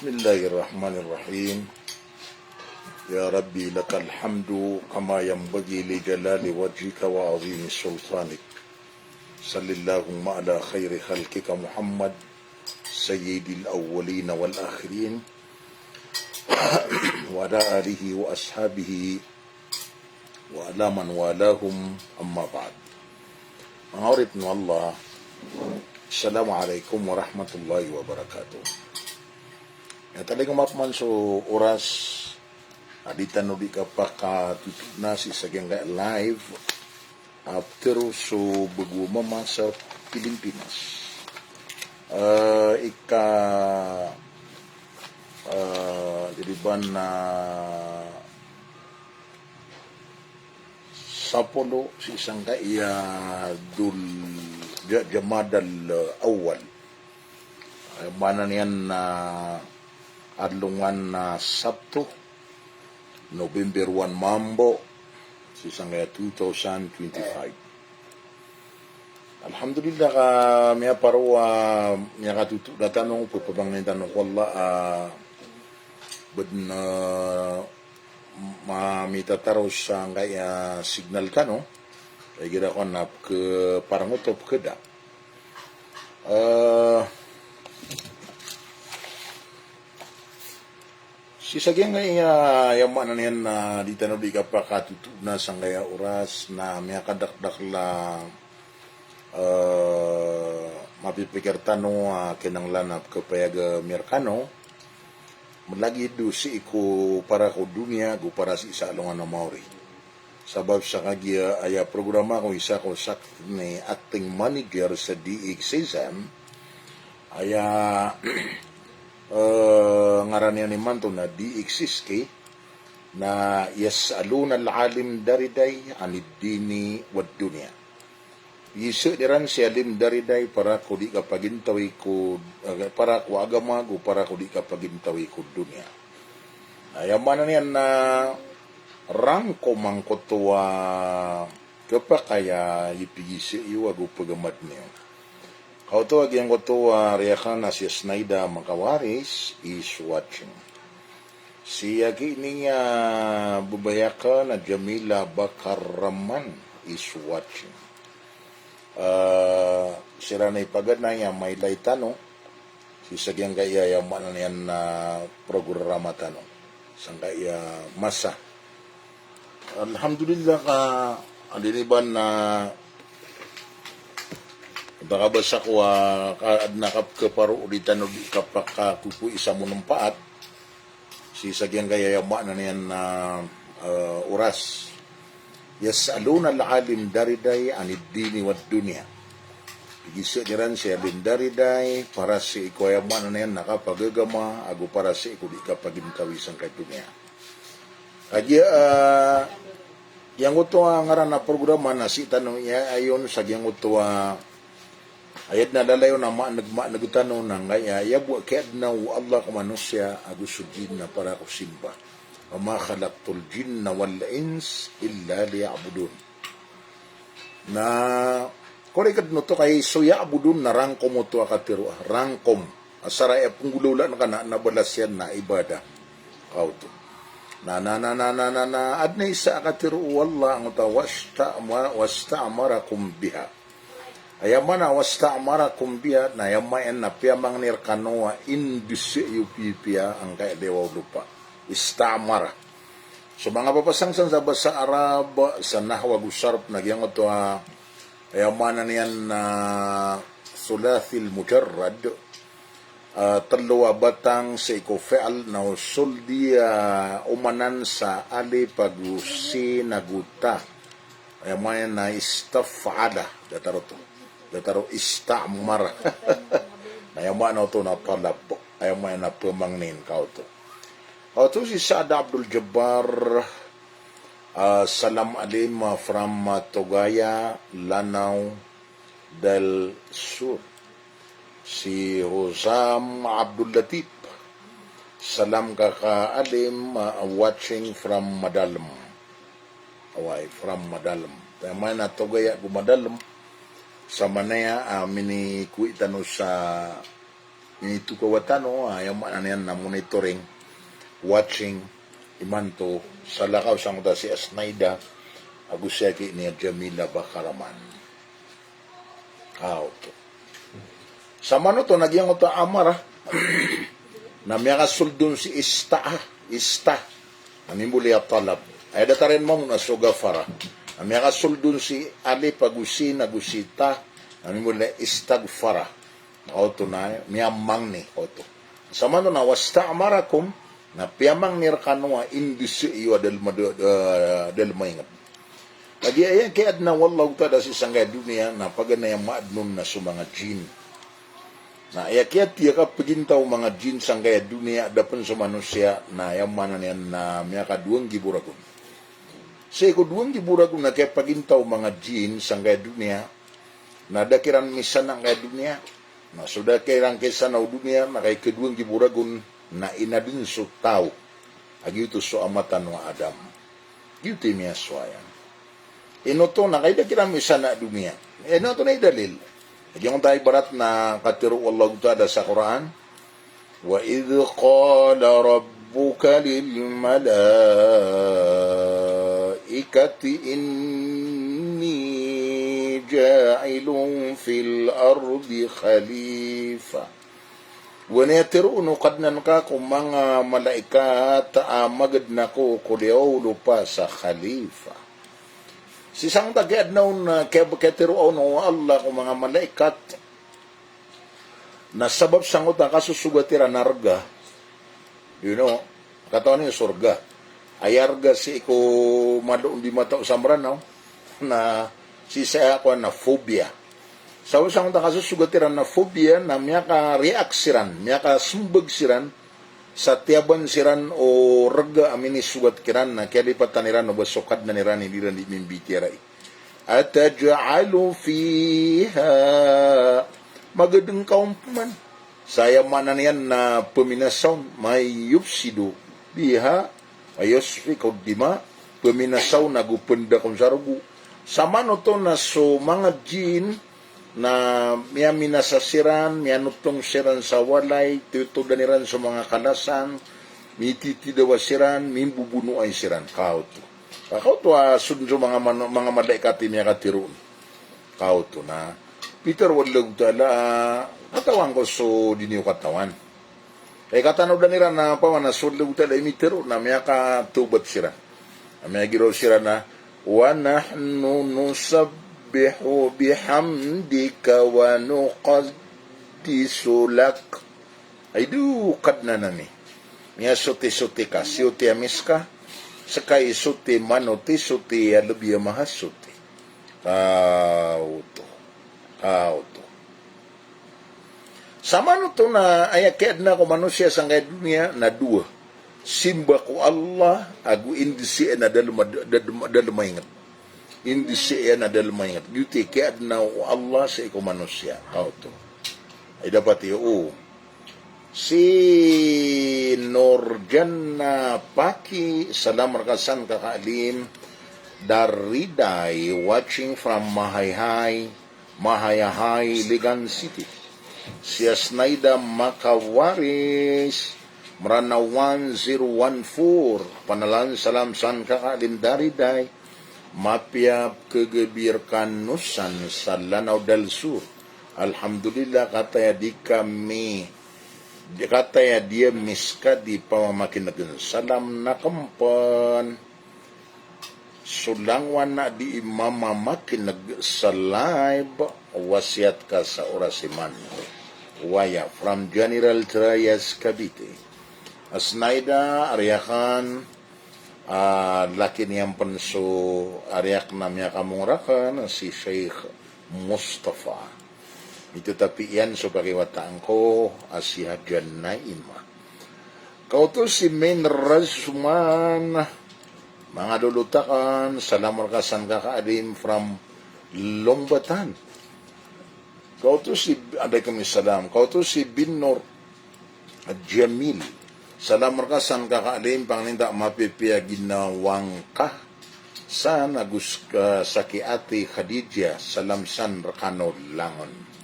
Bismillahirrahmanirrahim. Ya Rabbi lakal hamdu kama yanbaghi li jalali wajhika wa azimi sultanik. Sallallahumma ala khairi khalqika Muhammad sayyidil awwalin wal akhirin wa ala alihi wa ashabihi wa ala man walahum amma ba'd. Mga orit ng Allah, Assalamualaikum warahmatullahi wabarakatuh. Ya talagang mapman so oras aditan no di ka pa katutup na si sagyang live after so bagumama sa Pilipinas. Diriban na Sapolo si isang kaya Jamadal Awal. Mana niyan na adlungan na Sabto, November 1 Mambo, si isang kaya 2025. Alhamdulillah ka miya parwa miya katutu na tanong po pabang na tanong ko Allah bad na mamitataraw sa kaya signal ka no kaya gira ko na parang utop kada si sagyang nga yaman na yan na di tanong di ka pa katutu na sang kaya oras na miya kadakdak lang mapipikir tanong kinanglanap kapayag Amerikano malagi do si iku para ko dunia go para si isa alungan na Maori sabab sa kagya aya programa ko isa ko sak ni acting manager sa DXSM aya ngaran ni manto na DXSK na yasaluna al-alim dariday anid dini wad dunia. Yiso diran si alim dariday para ko di ka pagintawi ko para ko agama go para ko di ka pagintawi ko dunia. Ayaman niyan na rangko mangkotwa kapakaya ipigisi iwago pagamad niyo. Kautuwag yung kutuwa reakan na si Snaida Makawaris is watching. Si Yagi niya bubayaka na Jamila Bakaraman is watching. Sira na ipagad na niya may laytano. Si sagyang kaya yaman na niyan na programa tano. Sang kaya masa. Alhamdulillah ka aliniban na bakabasa ko nakap kaparo ulitan no di kapakakupo isa mo ng paat si sagyang kaya yama na niyan na oras yasaluna al-alim dariday anid dini wad dunya igisa diran si alim dariday para si ikoyama na niyan nakapagagama ago para si iku di kapagintawi sang kay dunya kaya yang utwa ngaran na programa na si tanong iya ayon sagyang utwa ayat na lalayo na nagutano na ngaya yabu kaya na Allah ka manusia agusudin na para ko simba wa ma khalaqtul jinna wal ins illa liya'budun na korekad no to kay so ya'budun na rangkom mo to akatiro rangkom asara e punggululan ka na nabalasyan na ibada kauto na adna isa akatiro wallah ang wasta'amarakum biha ayamana wasta'amarakum biha na yamayan na piyamang nirkanoa indisi yupipia ang kaya dewa lupa istamara so mga papasangsan sa basa Arab sa nahwa gusarp nagyang ito ayamana niyan na sulathil mujarrad talowa batang sa ikofeal na usul umanan sa ali pagusi naguta ayamana na istafada dataro istamara ayaman na ito na talab ayaman na pumangnin ka ito si Saad Abdul Jabbar salam alim from Togaya Lanao del Sur si Hosam Abdul Latif salam kaka alim watching from Madalam from Madalam ayaman na Togaya Madalam sa manaya mini kuitano sa Initu kawatano, yung mana yan na monitoring, watching, imanto, sa lakaw sang ta si Asnaida, agusyaki niya Jamila Bakaraman. To. Sa mano to, nagyang ito amara, na miya kasuldun si Ista, namimuli at talab. Ay datarin mo na sugafara. Na miya kasuldun si Ali Pagusin, Agusita, namimuli istagfara. Auto na, miya mang ni, auto. Sa mano na, wasta amarakum, na piyamang nirkanwa, indisi iyo del maingat. Lagi ayan kaya na wallahu tada si sanggay dunia na paganay maadnon na sa mga jin. Na ayakyat tiya ka pagintaw mga jin sanggay dunia dapan sa manusia na yamanan yan na miyaka duwang giburagon. Sa iko duwang giburagon na kaya pagintaw mga jin sanggay dunia na dakiran misan ang kaya dunia na sudah kairan kaysa na dunia na kaya keduwang giburagon na inadin so tao agyuto so amatan wa Adam. Yuti miya suayan. Inoto na kaya kira misa na dunia. Inoto na idalil. Yung tayo barat na katiru Allah ta'ala sa Quran. Wa idh qala rabbuka lil malaikati inni ja'ilun fil ardi khalifa. Wanetiru no kadnan ka kung mga malaikat magad na ko kuliyaw lupa sa khalifa. Si sang tagad na kaya baketiruaw no Allah kung mga malaikat na sabab sangot na kasusugatira narga, katawan niyo surga. Ayarga si ko madoon di mata usamran na si saya ako na phobia. Sa usang ta kasusugatira na phobia na miya ka reaksiran, miya ka sumbag siran sa tiyaban siran o raga amini sugat kiran na kaya lipat taniran o basukad na niran hindi rin mimbitiray. At taja'alu fiha magadang kaumpuman. Saya mana niyan na peminasaw may yupsido biha ayosfi kaudima peminasaw na gupenda kong sarugu. Sama no to na so mga jin na miya minasasiran, miya nutong siran sa walay, tutudaniran sa mga kalasan, mititidawa siran, mimbubuno ay siran. Kao to. Kao to sunso mga malaikati miya katiroon. Kao to na Peter wadlag tala katawan ko so diniyo katawan. Katanaw na nila na pawan na sudlag tala imitiro na miya katubat siran. Miya giraw siran na wa nahnu nusabbihu bihamdika wa nuqaddisu lak. Ay kad na nani. Miya suti-suti ka, siuti amis ka, sakay suti manuti, suti alubya mahasuti. Kauto. Sama no to na ayakad na ko manusia sa dunia na dua. Simba ko Allah, agu indisi na dalmaingat. Indisi na dalmaingat. Yuti kaya na Allah sa iko manusia. Kauto. Ay dapat iyo. Si Nurjanna Paki, salam rakasan kakaalim, Dariday, watching from Mahayhay, Ligan City. Si Asnaida Makawaris, Marana 1014, panalan salam san kakaalim Dariday, Mapia kegembirkan Nusan sa Lanao del Sur. Alhamdulillah kataya di kami kataya dia miska di pamamakin salam na kampan sulangwan na di imamamakin nagsalib wasiat ka sa orasiman waya from General Trias Cavite. Asnaida Aryakan laki niyang panso Aryak na miya kamurakan si Sheikh Mustafa. Ito tapi yan so pakiwataan ko asiha dyan na ima. Kauto si Main Razman mga lulutakan salam rakasan kakaalim from Lombatan. Kauto si salam. Kauto si Binor Jamil salam rakasan kakaalim pangninda mapipiya ginawang ka sa nagus ka sa kiati Khadija salam san rakano langon.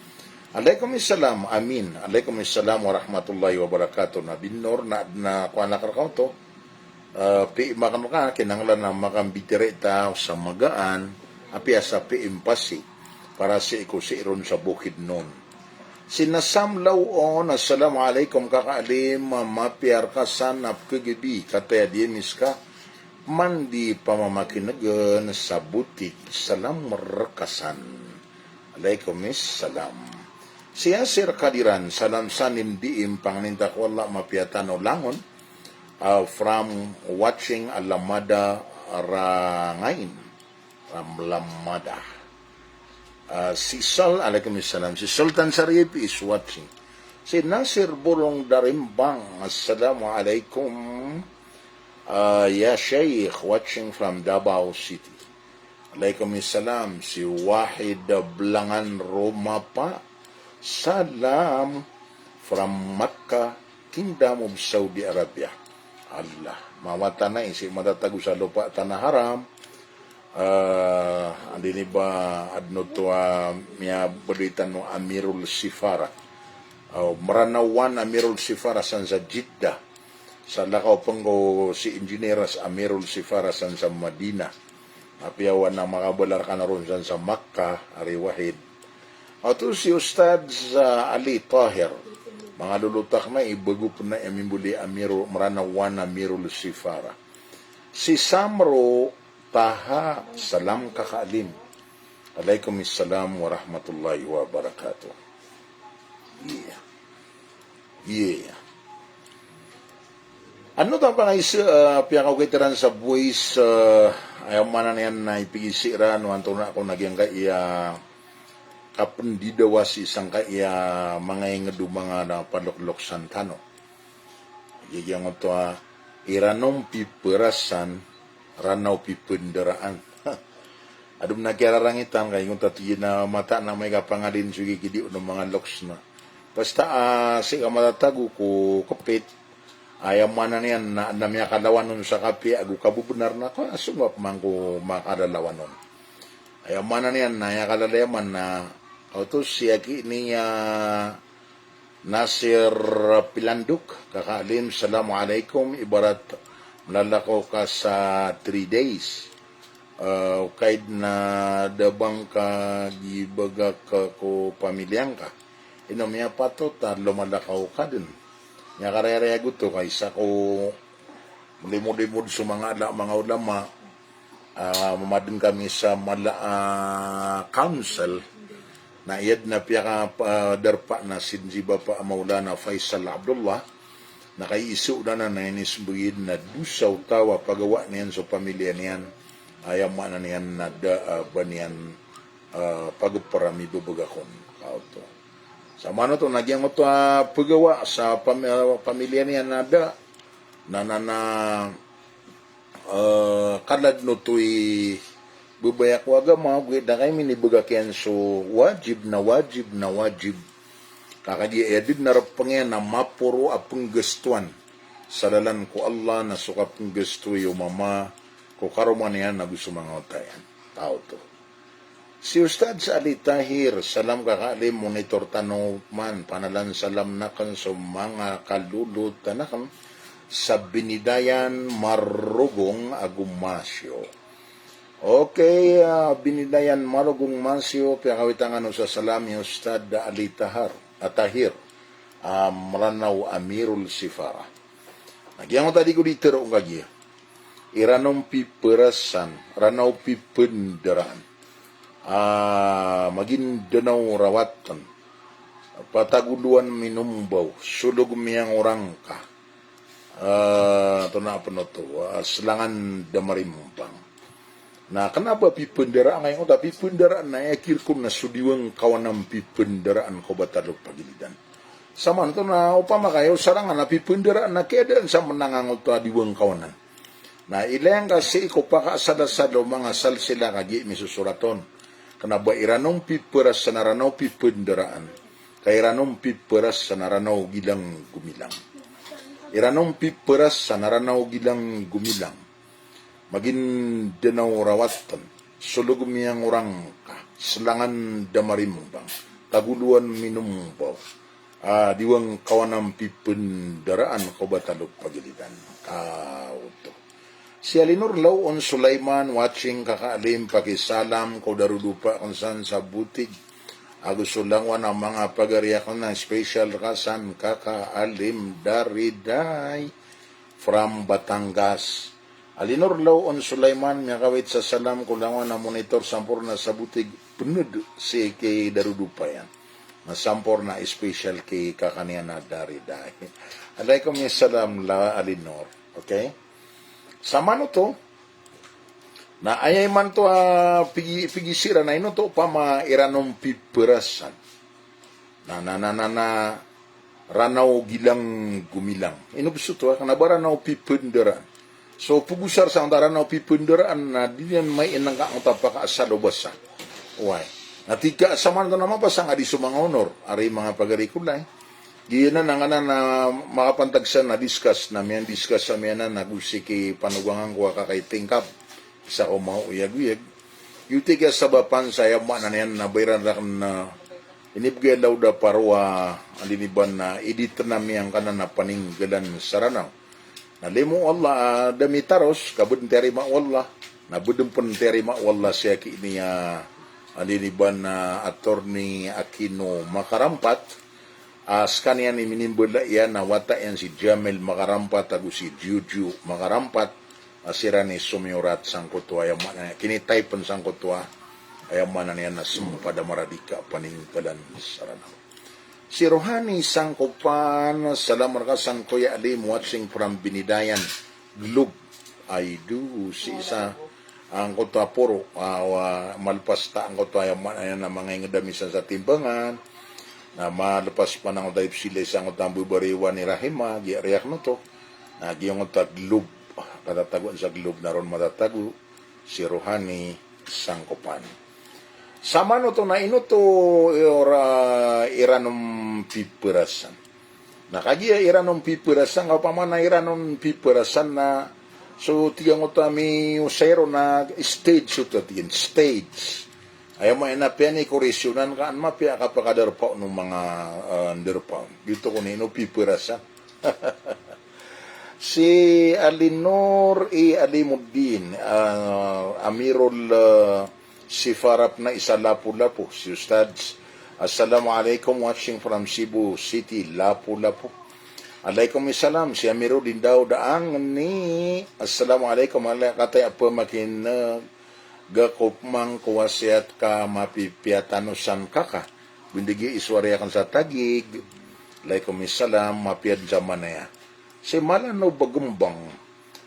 Alaikumussalam, amin. Alaikumussalam warahmatullahi wabarakatuh. Na binor na kuana karkao to. Pi makan ka kinanglan na makambitire ta sa magaan api sa pi impasi para si ikusiron sa bukid nun. Sinasamlaw on, assalamualaikum kakaalim, mapiar ka sanap kagibi, kataya dinis ka, mandi pamamakinagan sa butik, salam merekasan. Alaikumussalam. Siya sir kadiran salam sanim diim pangnindak wala mapiatano langon from watching Alamada Rangain Ramlamada. Si Sal, alaikumussalam, si Sultan Sarip is watching. Si Nasir Bulong Darimbang, assalamualaikum. Ya Sheikh, watching from Davao City. Alaikumussalam, si Wahid Blangan Roma pa. Salam from Makkah, Kingdom of Saudi Arabia. Allah, mawata na si matatago sa lupa tanah haram. Andini ba adno to miya beritan no Amirul Sifara. Maranawan Amirul Sifara san sa Jeddah. Sa lakaw panggo si engineeras Amirul Sifara san sa Madina. Apiawan na makabalar ka na ron san sa Makkah, Ari Wahid. Ato si Ustad Ali Tahir, mga lulutak na ibagup na emimbuli Maranawan Amirul Sifara. Si Samro Taha, salam kakaalim. Alaikumussalam warahmatullahi wabarakatuh. Yeah. Ano ta pa isa piyakaw kaitaran sa voice ayaw mana na yan na ipigisira no anto na ako nagyang kaya kapan didawa si isang kaya mga ingadu mga na paluklok santano. Iyang ito iranong piperasan ranaw pipenderaan. Adum na kirarangitan kayo kung tatiyin na mata na may kapangalin sugi kidi ng mga loks na. Basta si kamatatago ko kapit ayaw mana niyan na namya kalawan nun sa kapi agu kabubunar na ko asumap man ko makadalawan nun. Ayaw mana niyan na yakalalayaman na auto siya niya Nasir Pilanduk kakaalim, assalamualaikum, ibarat malalako ka sa 3 days kahit na dabang ka gibaga ka ko pamilyang ka inom niya pato ta lumalakaw ka din niya karaya gusto kaysa ko limod-limod sa mga ulama mamadin kami sa council na iyad na piyaka darpa na sinjiba pa Maulana Faisal Abdullah na kay isu na inis bugid na dusaw tawa pagawa niyan sa pamilya niyan ayaw na niyan na ba niyan pagparami bubugakon kauto sa mano to nagyang to pagawa sa pamilya niyan na kalad no to'y bubayak waga mga gawin na kayo minibagakyan so wajib na wajib kakadi edid na rapangyan na mapuro apong gastuan sa dalan ko Allah na suka pong gasto yung mama ko karuman yan na gusto mga utayan tao to si Ustad sa Ali Tahir salam kakaalim monitor tanong man panalan salam na kan sa mga kalulot na kan sa Binidayan Marugong Agumasyo. Okay, Binidayan Marugong Masyo, piyakawitangan sa salami Ustad Ali Tahir, Maranaw Amirul Sifara. Nagyang tadi ko dito rin kagya. Iranong piperasan, ranaw pipenderaan. Maging danaw rawatan. Pataguluan minumbaw, sulog miyang orang ka. Ito na pa to, selangan damarimumpang. Na kenapa pipenderaan ngayon tapi pipenderaan na ekir ko na sudiwang kawanang pipenderaan ko batalog pagilidan. Sama ito na upama kayo sarangan na pipenderaan na kedaan sa menangang ito diwang kawanan. Na ilang kasi ko pa kasada-sado mga salsila kagi misusuraton. Kenapa iranong piperas sa naranaw pipenderaan. Kaya iranong piperas sa naranaw gilang gumilang. Iranong piperas sa naranaw gilang gumilang. Magin dinaw rawatan, sulog miyang orang ka, selangan damarimumbang, taguluan minum po. Diwang kawanang pipendaraan ko batalog pagilitan. Kauto. Si Alinor Law on Sulaiman watching kakaalim pakisalam ko darudupa kung saan sa butig. Gusto lang ang mga pagariya ko na special kasan kakaalim dariday from Batangas. Alinor Law on Sulaiman nga kawit sa salam ko lang na monitor sampor na sa butig penud si kay darudupa yan. Na sampor na special kay kakaniya na dariday. Alaikum salam la Alinor. Okay? Sama no to, na ayay man to pigisira na ino to pa mairanong piperasan. Na ranaw gilang gumilang. Ino gusto to, kanaba ranaw pipenderan. So, pugusar sa ang ranaw pipenderan na diyan may inang kaang tapaka sa lubasan. Why? Natika sa man to naman pasang adi sumang honor, ari mga pagarikulay. Diyan na nga na makapantagsan na discuss sa miyan na nagusiki panugangan ko kakay tingkap sa umauyag-uyag. Yuti ka sa bapan sa yaman na yan na bayran na inibigay daw da parwa aliniban na edit na miyang kanan na paninggalan sa ranaw. Nalimu Allah damitaros kabud terima Allah nabudum pun terima Allah siya niya aliniban na attorney Aquino Makarampat. Skanian ni minimbula yan na wata yan si Jamel Makarampat tago si Juju Makarampat asira ni Sumiorat Sangkutwa ayaman kinitay pun Sangkutwa ayaman na yan na sumpada maradika paningkalan saranaw. Si Rohani Sangkopan salamar ka Sangkoya Alim watching from Binidayan Glub I do si isa ang kutwa puro malpasta ang kutwa ayaman ayan na mga ingdamisan sa timbangan na malapas pa ng dahil sila isang utang bubariwan ni Rahima, giariyak no to, na giyong taglub, katataguan sa glub na ron matatago, si Rohani Sangkopan. Sama no to na ino to iranong piperasan. Nakagiya iranong piperasan, kapama na iranong piperasan na, so tiyang utami usero na stage ito, stage. Ayaw mo inapya ni koresyonan ka, mapya ka pa kadarpaw ng mga underpaw. Dito ko nino pipirasa. Si Alinor Alimuddin, Amirul Sifarap na isa Lapu-Lapu, si Ustads. Assalamualaikum watching from Cebu City, Lapu-Lapu. Alaikum salam, si Amirul daw daang ni. Assalamualaikum, katay apa makin gakopmang kuwasiat ka mapipiatanusan kaka. Bindigi iswariakan sa tagig. Alaikumissalam mapiad zamanaya. Si malano bagumbang.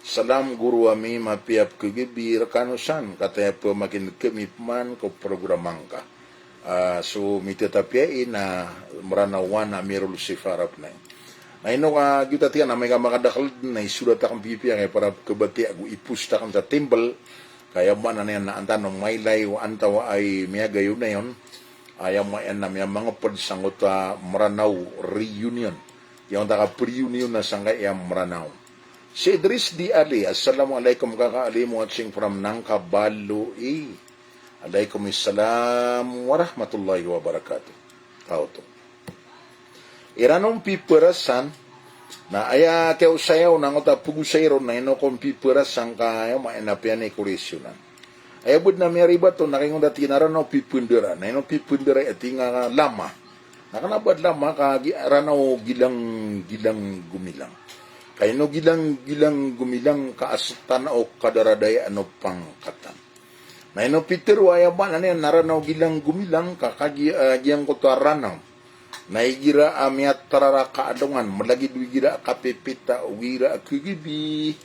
Salam guru ami mapiap kegibir kanusan. Kataya po makin kemipman ko programang ka. So mitatapiain na maranawan na Amirul Sifarap na. Na ino ka kita tiyan na may kamakadakal na isulat akong pipiya kaya para kabati ako ipusta kang sa timbal. Kaya ba na yan na anta nung maylay o antawa ay miya gayon na yun. Ayaw mo yan na miya mga padsangot Maranaw reunion. Yung taka pre-union na sangay yung Maranaw. Si Idris Di Ali, Assalamualaikum kakaalim watching from Nangkabalo Alaikum assalam warahmatullahi wabarakatuh. Kauto. Iranong piperasan na aya kaya usayaw na ngota pugusayro na ino kong piperasan kaya maenapyan ni koresyonan. Aya bud na may riba to nakingon dati naranaw pipundera. Na ino pipundera iti nga lama. Nakanabad lama ranaw gilang gumilang. Kaya no gilang gumilang kaastan o kadaraday ano pangkatan. Na ino pitero aya ba na yan naranaw gilang gumilang kakagiyang ko to ranaw. Naigira amiat tarara kaadongan malagi duigira kapipita ugira akigibi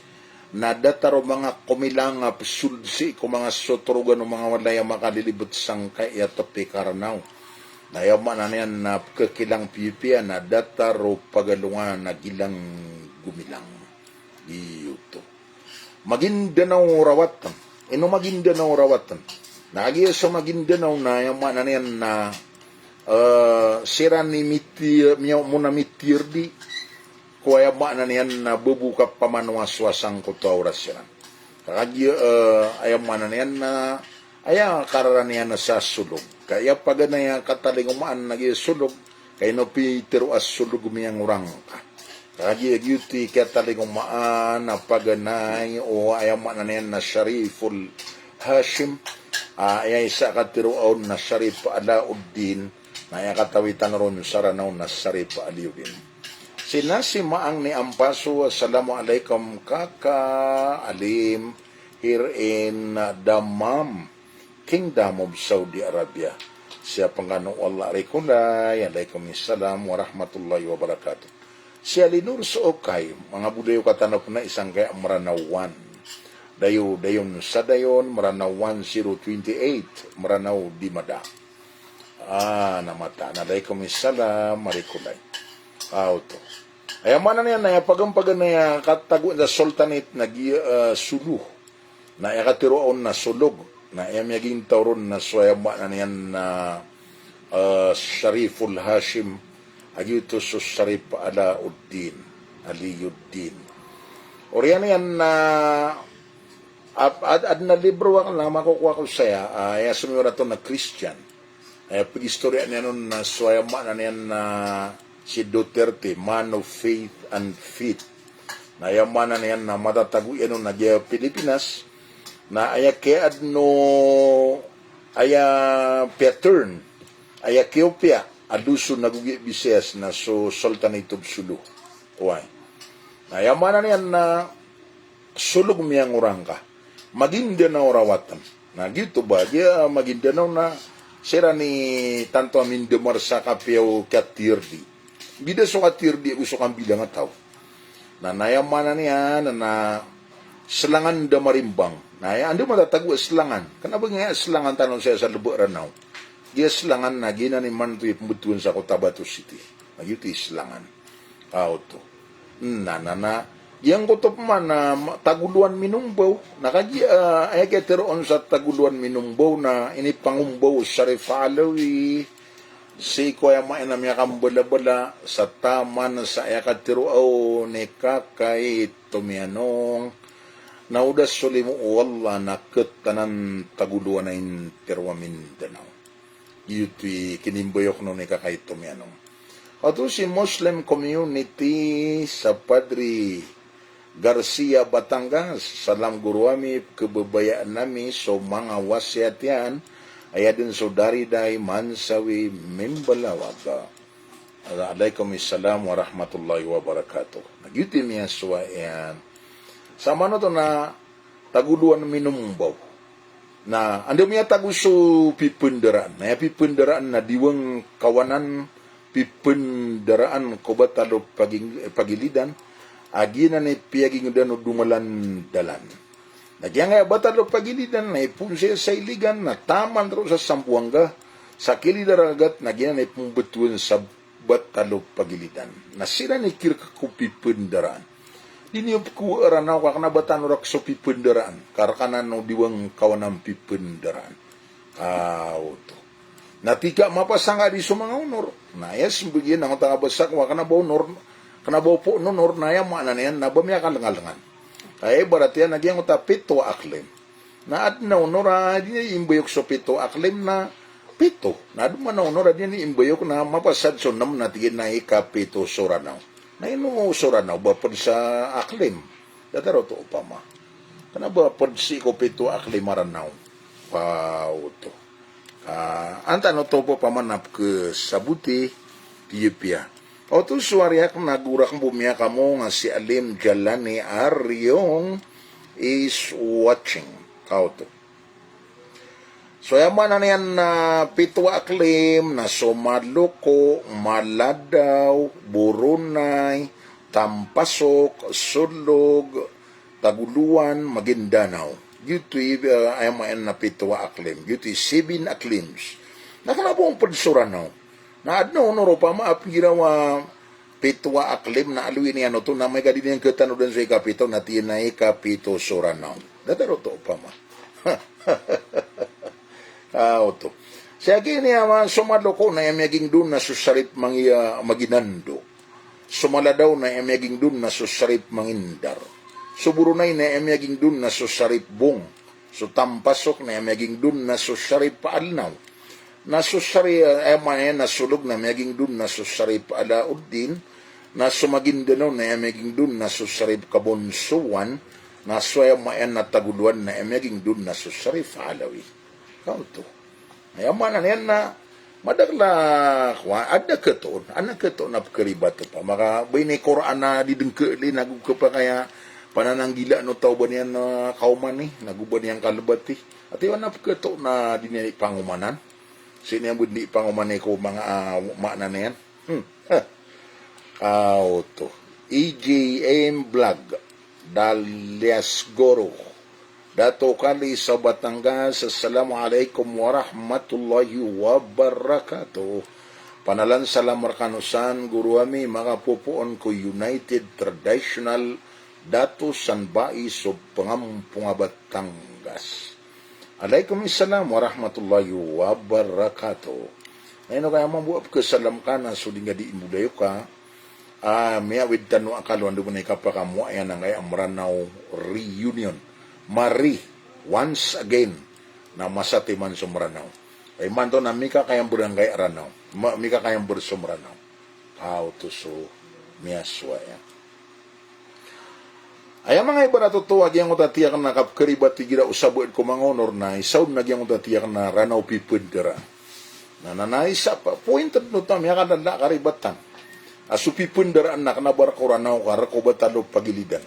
nada taro mga kumilang pesulsi ko mga sotrogan ng mga walaya makalilibot sang kaya topi karanaw na yaman na yan na kekilang pipiya na dataro pagalungan na gilang gumilang iyuto Maguindanao rawatan Maguindanao rawatan nagiya sa Maguindanao na yaman na yan na sira ni mitir miyaw muna mitir di kuya ba na niyan na bubuka pamanwaswasang kutawras yan kakagi ayam mana niyan na aya karara niyan na sa sulong Kaya paganaya katalingumaan nagisulog, kay no Peter as sulog miyang urang ka. Kaya gyuti katalingumaan na paganay o ayaman na niyan na Shariful Hashim, ay isa katiruon na Sharif Alauddin, na katawitan ron saranaw na Sharif Aliuddin. Sinasi maang ni Ampaso, Assalamualaikum kaka alim here in Dammam, Kingdom of Saudi Arabia. Siya pangganong Allah Rikulay, Alaikumussalam warahmatullahi wabarakatuh. Siya linur sa okay, mga budayo katanap na isang kaya maranawan. Dayon sa dayon, maranawan 028, maranaw di mada. Namata, Alaikumussalam, Marikulay. Auto. Ay mana niya na pagampagan na katago na sultanate na suluh, na ikatiroon na sulog, na iyamyaging tauron na swayama na niyan na Shariful Hashim agito so Sharif Alauddin Aliuddin. Oriyan yan na ad na libro ang na makukuha ko saya, ay sunod na to na Christian. Ay pag-istorya niya nun na swayama na niyan na si Duterte, man of faith and faith. Na yaman na niyan na matatago yan nun na Pilipinas, na aya kead no aya pattern aya Ethiopia aduso nagugi bises na so Sultanate of Sulu. Why? Na yaman na niyan na sulog miyang urang ka. Magindanao rawatan. Na gito ba? Dia Magindanao na sira ni tanto amin demar sa kapiyaw katirdi. Bida so katirdi uso kang bilang ataw. Na nayaman na niyan na selangan da marimbang. Na ando matatago selangan. Kenapa nga selangan tanong saya sa Lubuk Ranau? Dia selangan na gina ni man tu pembetuan sa Cotabato City. Magyuti selangan. Auto. Na. Yang kotop man na taguluan minumbaw. Nakaji ay keteroon sa taguluan minumbaw na ini pangumbaw Sharif Alawi. Si kuya main namya kambala-bala sa taman sa ayakatiro ni kakay tumianong. Naudas sulimu wala na ketanan taguluan na interwa Mindanao. Yuti kinimbayok no ni kakay tumianong. Ato si Muslim community sa Padre Garcia Batangas, salam guruami kebabayaan nami so mga wasiat yan, aya din saudari day mansawi mimbalawaga. Alaikumussalam warahmatullahi wabarakatuh. Nagyuti miya suwa yan. Sama na to na taguluan minumbaw. Na ando miya taguso pipunderaan. Na pipunderaan na diwang kawanan pipunderaan ko ba talo pagilidan. Agi na ni piyaging dano dumalan dalan. Nagyang nga batalo pagilidan na ipunse sa iligan na taman ro sa Sampuanga. Sa kilidaragat nagyang na ipumbetuan sa batalo pagilidan. Nasira ni kirka ko pipunderaan. Diniup ku aranaw ka na batan rak so pipunderaan. Karkanan no diwang kawanang pipunderaan. Auto. Natika mapasanga di so mga honor. Na yes, bigyan ang tangabasak wa kana ba honor. Kana ba po honor na yan mana niyan na bamya ka langalangan. Kaya barat yan nagyang uta pito aklim. Na at na honor di imbayok so pito aklim na pito. Na duman na honor di imbayok na mapasad so nam natigin na ikapito soranaw. Na ino soranaw bapod sa aklim. Dataro to upama. Kana bapod si ko pito aklim maranaw. Pauto. Anta no to po pamanap ke sabuti Ethiopia. O to suwariak nagurak bumya kamo nga si Alim Jalani Aryong is watching. Kauto. So yaman na yan na pitwa aklim na Somaloko, Maladaw, Burunay, Tampasok, Sulog, Taguluan, Maguindanao. Dito ayaman na pitwa aklim. Dito 7 aklims. Nakalabong padsuranaw. Na adno noro pa maapirawa pitwa aklim na aluin niya no to na may gadin yung katanudan sa ikapito na tinay kapito suranaw. Dataro to pa ma. Auto. Siya kini ama sumaloko na yamyaging dun na susarip maginando. Sumala daw na yamyaging dun na susarip mangindar. Suburunay na yamyaging dun na susarip bong. So tampasok na yamyaging dun na susarip paalnaw. nasusari nasulog na maging dun nasusarip Alauddin, na Sumagindano na maging dun nasusarip Kabunsuan, na suya mayan na Taguluan na maging dun nasusarip Alawi. Kau to. Ayaman na yan na madagla ada keton anak keton na keribat pa maka bini Quran na didengke li naguke pa kaya pananang gila no tau banian kauman ni naguban yang kalebat ti ati wana keton na dinili pangumanan sini yang bundi panguman ko mga makna na yan to EJM Vlog Dalias Goro Dato kali sa Batangas, Assalamualaikum warahmatullahi wabarakatuh. Panalan salam markanusan, guru kami, mga pupuon ko United Traditional Dato Sanbai so Pangampunga Batangas. Alaikumussalam warahmatullahi wabarakatuh. Ngayon kaya mabuap ka salam ka na so di nga di imudayo ka. Miyawid tanu akalwan doon na ikapakamu ayan ang ay Amranaw Reunion. Mari, once again, na masatiman sumranaw. Ay manto na mika kayang barangay aranaw. Mika kayang bersumranaw. How to so miyaswa ya. Ay mga ibarat ito, agyang utatiyak na kapkaribat tigira usabuin ko mga honor na isaw nagyang utatiyak na ranaw pipundira. Na nanaisa pa, pointed no tam, yaka na karibatan. Asu pipundiraan na kanabar ko ranaw karakobatalo pagilidan.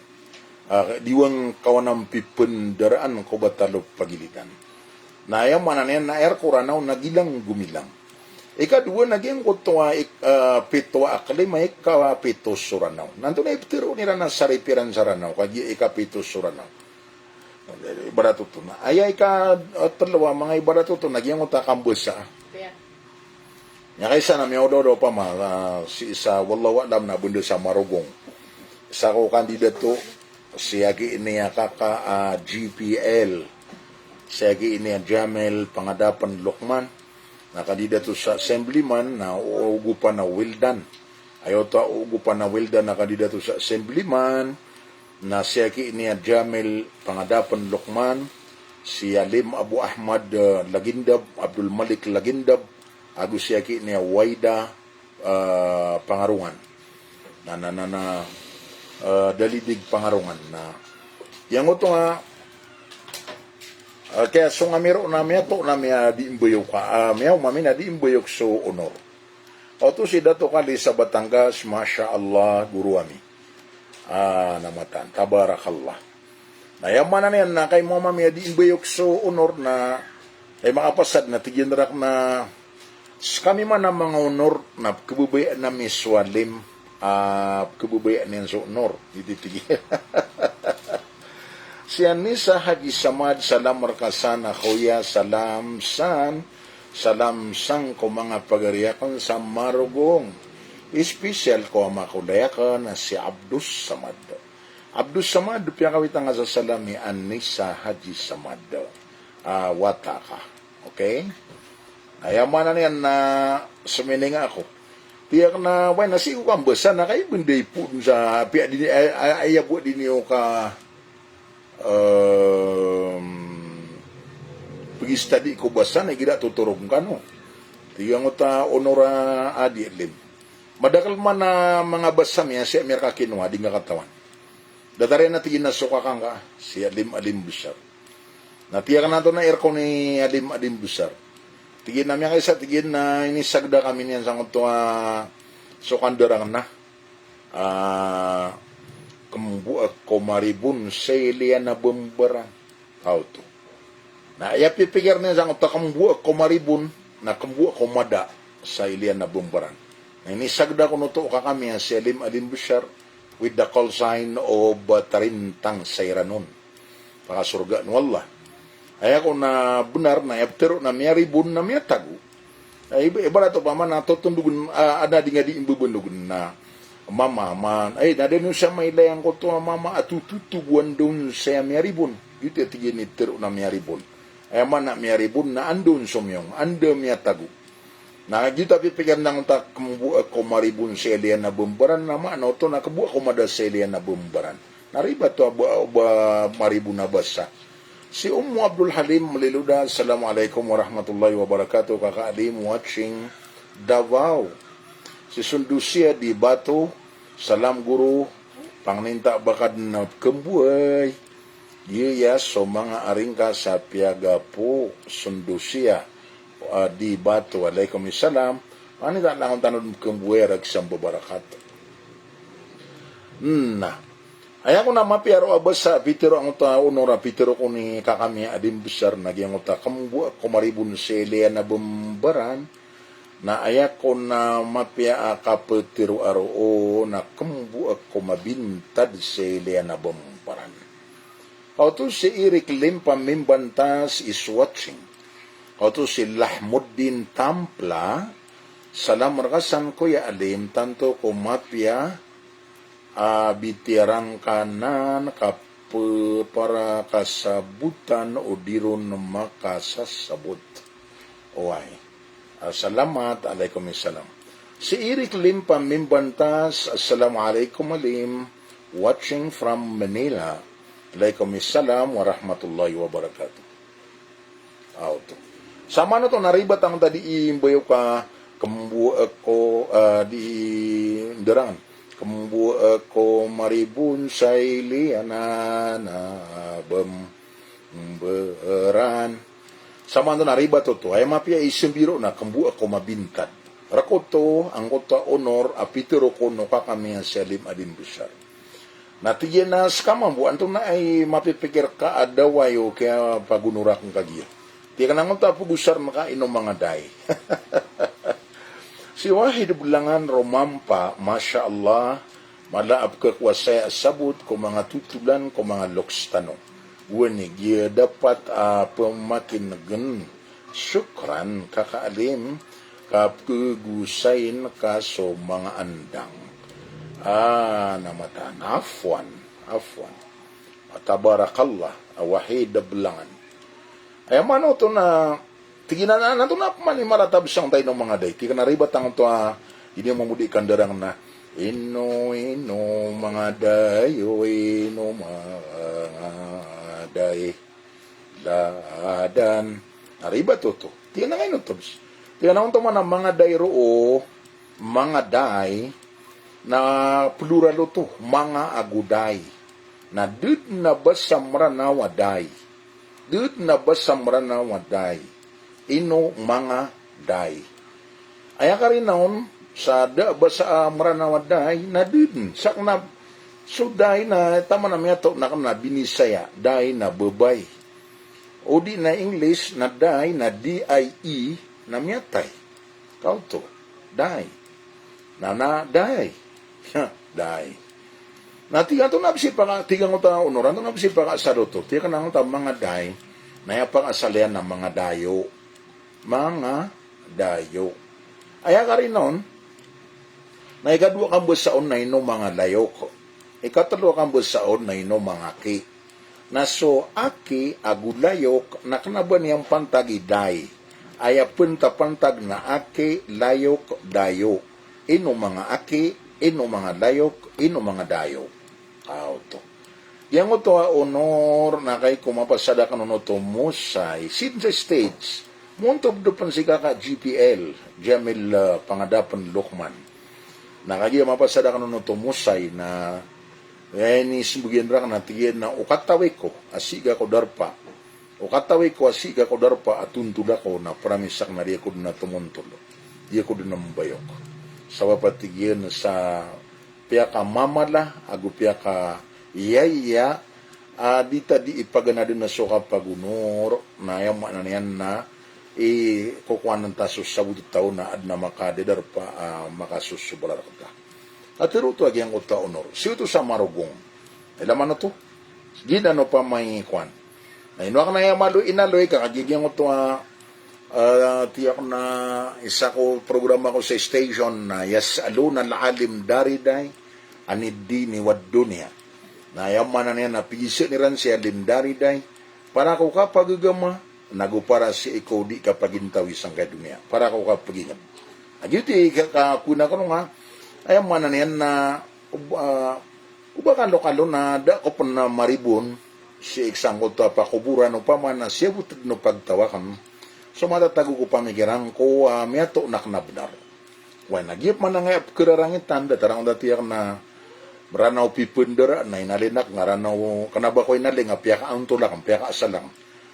Diwang kawanang pipendaraan ko batalo pagilitan. Na ayaw mananen na air kuranaw nagilang gumilang. Ikadua naging kutwa pitwa aklima ikapitos suranaw. Nanto na iptiro nila na saripiran saranaw kaya ikapitos suranaw. Ibarato to na. Ay dalawa mga ibarato to naging utakambasa. Nya kaysa na miyaw daw pa si isa wallahu alam na bundo sa Marugong. Isa ko kandidato siyagi ini kaka GPL siyagi ini Jamel Pangadapan Lokman nakandidato sa Assemblyman na uugupan na Wildan ayaw to uugupan na Wildan nakandidato sa Assemblyman na siyagi ini Jamel Pangadapan Lokman si Alim Abu Ahmad Lagindab Abdul Malik Lagindab agu siyagi ini Waida Pangarungan na dalidig pangarungan na yang ito nga kaya so nga miro na miya to na miya di imbayok ka miyaw mami na di imbayok so honor o to si Dato kali sa Batangas Masya Allah guru kami namatan tabarakallah na yaman na yan na kay mo mami di imbayok so honor na ay makapasad na tigyanrak na kami man ang mga honor na kabubayan na miswalim kebubayaan yang sonor dititigil. Si Anissa Haji Samad salam markasana kuya salam sang ko mga pagariakan sa Marugong. Espesyal ko ang makulayakan na si Abdus Samad. Abdus Samad piya kawitang nga sa salami Anissa Haji Samad. Wataka. Okay? Ayaman na yan na sumiling ako. Tiyak na, why nasi ko kang basa na kayo binday po sa piya din ayaw po din yung pag-study ko basa na gila tuturong ka no. Tiyak mo ta onora adi lim. Madakal man na mga basa niya si Amir Kakinwa di nga katawan. Datari na tigin na suka kang ka si Alim Busar. Natiyak na to na aircon ni Alim Busar. Tigin namin kaysa tigin na inisagda kami niyan sa kung sukandarang na. Kambuak komaribun sa iliya na bumbarang. How to? Na iya pipigir niya sa kung kambuak komaribun na kambuak komada sa iliya na bumbarang. Na inisagda ko nuto ka kami si Alim Bushar with the call sign of Tarintang Sayranon. Pakasurga wallah. Ay ako na benar na yaptero na miyaribun na miyatago. Ay ibarat pa man natutundugun ada di nga di imbubundugun na mama man ay nadeno siya may layang ko to mama atututuguan doon sa miyaribun. Ito tigin itero na miyaribun. Ay man na miyaribun na andun sumyong ando miyatago. Na kita pipikan nang tak kumbuak ko maribun sa elian na bumbaran na ano to nakabuak ko mada sa elian na bumbaran. Nariba to ba maribun na basa. Si Abdul Halim Maliluda, Assalamualaikum warahmatullahi wabarakatuh. Kakaalim watching Davao. Si Sundusia di Batu, salam guru, pangninta bakad na kembuay. Iya so mga aringka sa piaga po Sundusia di Batu. Waalaikumsalam. Panita lang ang tanong kembuay ragsang babarakat. Nah. Aya ko na mapiaro abas sa pitero ang tao nora pitero ko ni kakami adim besar nagyang uta kambu ako maribun sele na bumbaran na aya ko na mapia kapetiro aro o na kambu ako mabintad sele na bumbaran. Kauto si Eric Lim Pamimbantas is watching. Kauto si Lahmuddin Tampla salam rakasan ko ya alim tanto ko mapia bitirang kanan para kasabutan o diron makasasabot. Oay. Salamat. Alaikumussalam. Si Eric Lim Pamimbantas. Assalamualaikum alim. Watching from Manila. Alaikumussalam warahmatullahi wabarakatuh. Auto. Sama na to naribat ang tadi imbayo ka kambu ako di derangan. Kambu ako maribun sa iliana na bemberan. Sama na nariba to. Ay mapia isimbiro na kambu ako mabintad. Rakoto ang kota honor apitero ko no kakami ang salim adin besar. Natiyan na skamam bu anto na ay mapipikir ka adawayo kaya pagunurak ng kagiya. Tiyan ka nang ta pugusar makainom mga day. Si Wahid Bulangan Romampa, Masya Allah, malaab ka kwasaya sabot ko mga tutulan ko mga lokstano. Wanig, dapat pemakin syukran kakaalim kapgugusain kaso mga andang. Namatan, afwan. Tabarakallah, Wahid Bulangan. Ay, mano to na tiginan na to na malimaratag siyang tayo ng mga day. Tika naribat ang ito hindi mamudi kandarang na ino mga dayo ino mga day ladan. Naribat to. Tika na ngayon to. Tika na ito man ang mga day roo mga day na plural to. Mga aguday. Na dud na basamra na waday. Dud na basamra na waday. Ino mga day. Aya ka rin naon sa basa maranawaday na din. Sak na so day na tama na miya to na binisaya. Day na babay. O di na English na day na D-I-E na miyatay. Kau to. Day. Na day. Day. Na tiga to nabisi pa ka, tiga ko ta unoran to nabisi pa ka sa to. Tiga na ta mga day na yapang asalian ng mga dayo. Mga dayo. Aya ka rin nun, na ikadwa kang busaon na ino mga layok. Ikatalo kang busaon na ino mga ki. Na so aki agulayok na kanaban niyang pantagi day. Aya pantag na aki layok dayo. Ino mga aki, ino mga layok, ino mga dayo. Auto. Yang ito honor na kay kumapasada ka nun ito musay. Since States, Muntob doon si kaka GPL, Jamil Pangadapan Lokman. Nakagaya mapasada ka nun tumusay na ni simbugyan ra na tiyan na ukataway ko, asiga ko darpa. Ukataway ko, asiga ko darpa atuntula ko na paramisak na riya ko na tumuntulo. Riya ko din nambayok. Sa wapatigyan sa piyaka mamala, agu piyaka iyaya, dita di ipagana din na suka pagunor, na yaman na yan na kukuha ng tasos sa budot tao na ad na makadedar pa makasusubalar ka. At ito agi ang uta honor. Siyo ito sa marugong. Ilaman na to. Gina no pa may kwan. Na ino ka na yung malo inaloy ka. Kagiging ito tiyak na isa ko programa ko sa station na yasalo na laalim dariday anidi ni wadunia. Na yaman na niya napigisi ni ran siya limdariday para ko kapagagama nagupara si ikaw di kapagintawi sang kadunia. Para ko kapagingam. Agyuti kakuna ko nga, ayam manan yan na ubakan lokalo na da ko pa na maribon, si iksang ko ta pakuburan upama na siya butid no pagtawakan. So matatago ko pamikiran ko miyato naknabnar. Why nagyip man nga kirarangitan datarang datiyak na ranaw pipundera na inalinak nga ranaw kanaba ko inaling nga piya ka antulak piya ka asalang.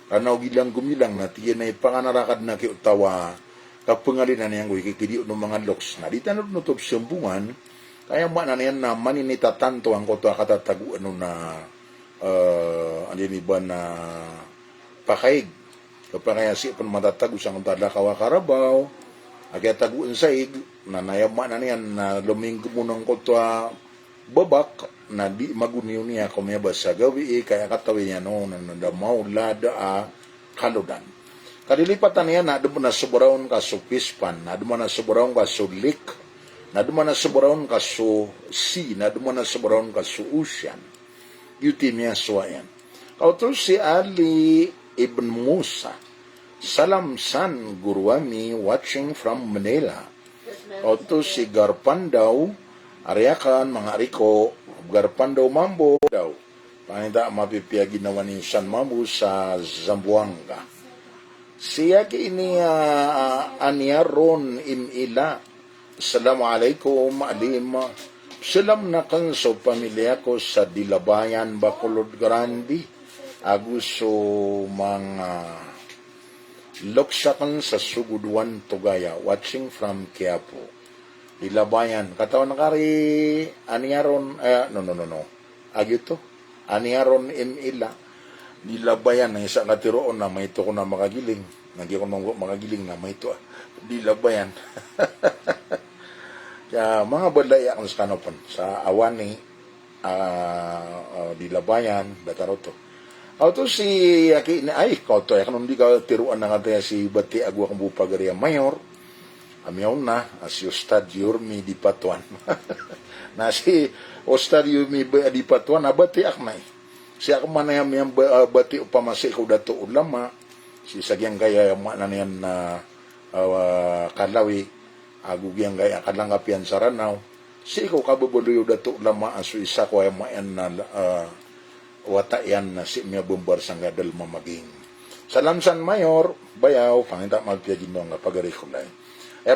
Ranaw gilang gumilang na tiyan na ipanganarakad na kiutawa kapangalinan niyang wikikidi ng mga loks na di tanod no top sembungan kaya man na yan na maninita tanto ang koto katatagu ano na andyan iba na pakaig kapag kaya si pan matatago sa kung talakawa karabaw agya taguan sa ig na nayama na niyan na luminggo mo ng koto babak na di maguniw niya kumiyaba sa gawi kaya katawin niya no na nadamaw lada kaludan kadilipatan niya na dumo na subaraon ka so pispan na dumo na subaraon ka so lake na dumo na subaraon ka so sea na dumo na subaraon ka so ocean yuti niya suwayan kauto si Ali Ibn Musa Salamsan Guruami watching from Manila kauto si Garpandaw Ariakan mga Riko Garpandaw Mambo daw panita mapipia ginawa ni San Mambo sa Zamboanga siya kini aniaron imila Assalamualaikum alim salam na kan so pamilya ko sa Dilabayan Bacolod Grande aguso mga loksakan sa Suguduan Tugaya watching from Quiapo Dilabayan katawan kari aniaron no agito aniaron imila Dilabayan na isa katiroon na may ito ko na makagiling nagyan ko makagiling na may ito Dilabayan kaya mga balaya ang skanopan sa awani Dilabayan dataroto auto si aki ay kauto kanon di ka tiruan na nga si bati agwa kang bupagariya mayor amiyaw na si Ustad Yurmi Dipatuan na si Ustad Yurmi Dipatuan abati aknay siya kumanayam yung bati upamasi ko dato ulama si sagyang gaya yung na niyan na kalawi agugyang gaya kalangapian sa ranaw si ko kabubuloy dato ulama aso isa ko yung mayan na watayan na si miya bumbar sang gadal mamaging Salamsan Mayor bayaw pangita magpiyagin nga pagarikulay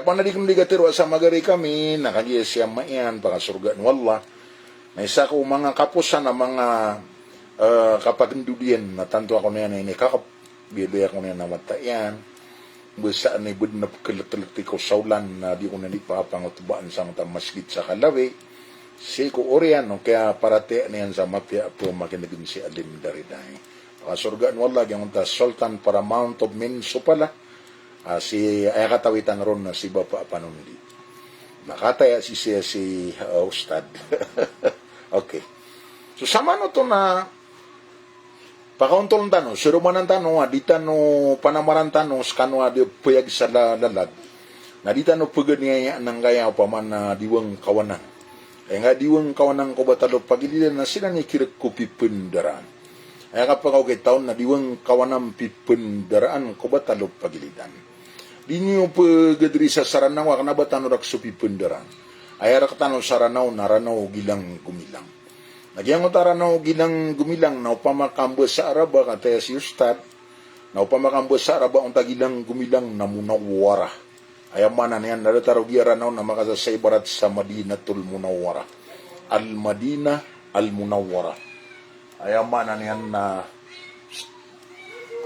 panadikom di gatiro sa magari kami nakagiya siya mayan pangasurgan wallah na isa ko mga kapusan na mga kapagindudian na tanto ako na yan kakap biyabaya ko na yan namatayan basa na ibud na kalat-kalati ko saulan na di ko na nipapangutubaan sa mga masjid sa Kalawi si ko orian kaya parate na yan sa mapya po makinagin si Alim Dariday pangasurgan wallah yung Sultan Paramount of Minso pala si ayakatawitan ron na si Bapa Panundi. Nakataya si Ustad. Okay. So sama no to na pakauntol tano, surumanan tano, di tano panamaran tano, skano di puyag sa lalag. Na di tano pugad niya nang gaya pa man na diwang kawanan. Kaya nga diwang kawanan ko batalo pagililan na sila ni kirik ko pipundaraan. Kaya kapag ako kay taon na diwang kawanan pipundaraan ko batalo pagilidan. Di niyo pagadri sa saranaw na batano rak supipundaran. Ay rak tano saranaw na ranaw gilang gumilang. Nagyang utaranaw gilang gumilang na upamakambo sa Araba kataya si Ustad na upamakambo sa Araba ang tagilang gumilang na munawara. Ay amana niyan nadataraw giyaranaw na makasasay barat sa Madinatul Munawwara. Al-Madina Al-Munawwara. Ay amana niyan na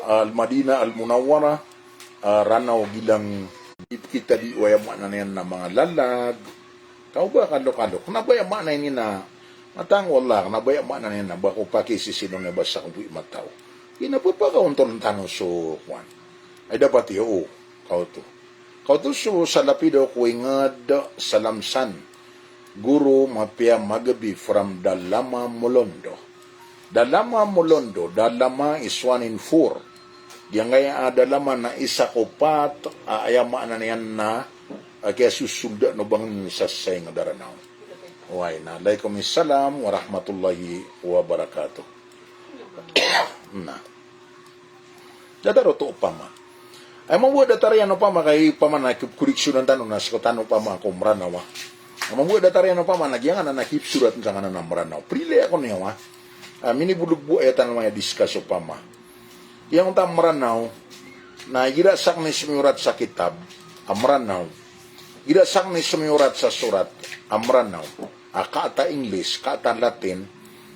Al-Madina Al-Munawwara ranaw gilang kita di wayama na yan na mga lalag kau ba kalok-kalok nabayama na yun na matang wala nabayama na yan na bako pakisisino na basa kung buwi mataw inapapakaunton tanong so kwan ay dapat iyo kau to so sa lapido kuingad Salamsan Guru mapia magabi from Dalama Molondo Dalama is 1 in 4 Yang kaya adalaman na isa ko pat ayama na niyan na kaya susugda no bang sasay nga daranaw. Way na. Waalaikumsalam warahmatullahi wabarakatuh. Na. Dadaro to upama. Ay mabuha datarian upama kay paman na kuriksyon ng tanong na sikotano upama ako mranaw. Ay mabuha datarian upama nagyangan na nakipsurat sa kanan ng mranaw. Prile ako niya wa. minibulog bu ayatan mga diskusyo pama. Yang tamranaw, na gira sak ni sumiurat sa kitab, amranaw. Gira sak ni sumiurat sa surat, amranaw. Kaata English, kaata Latin,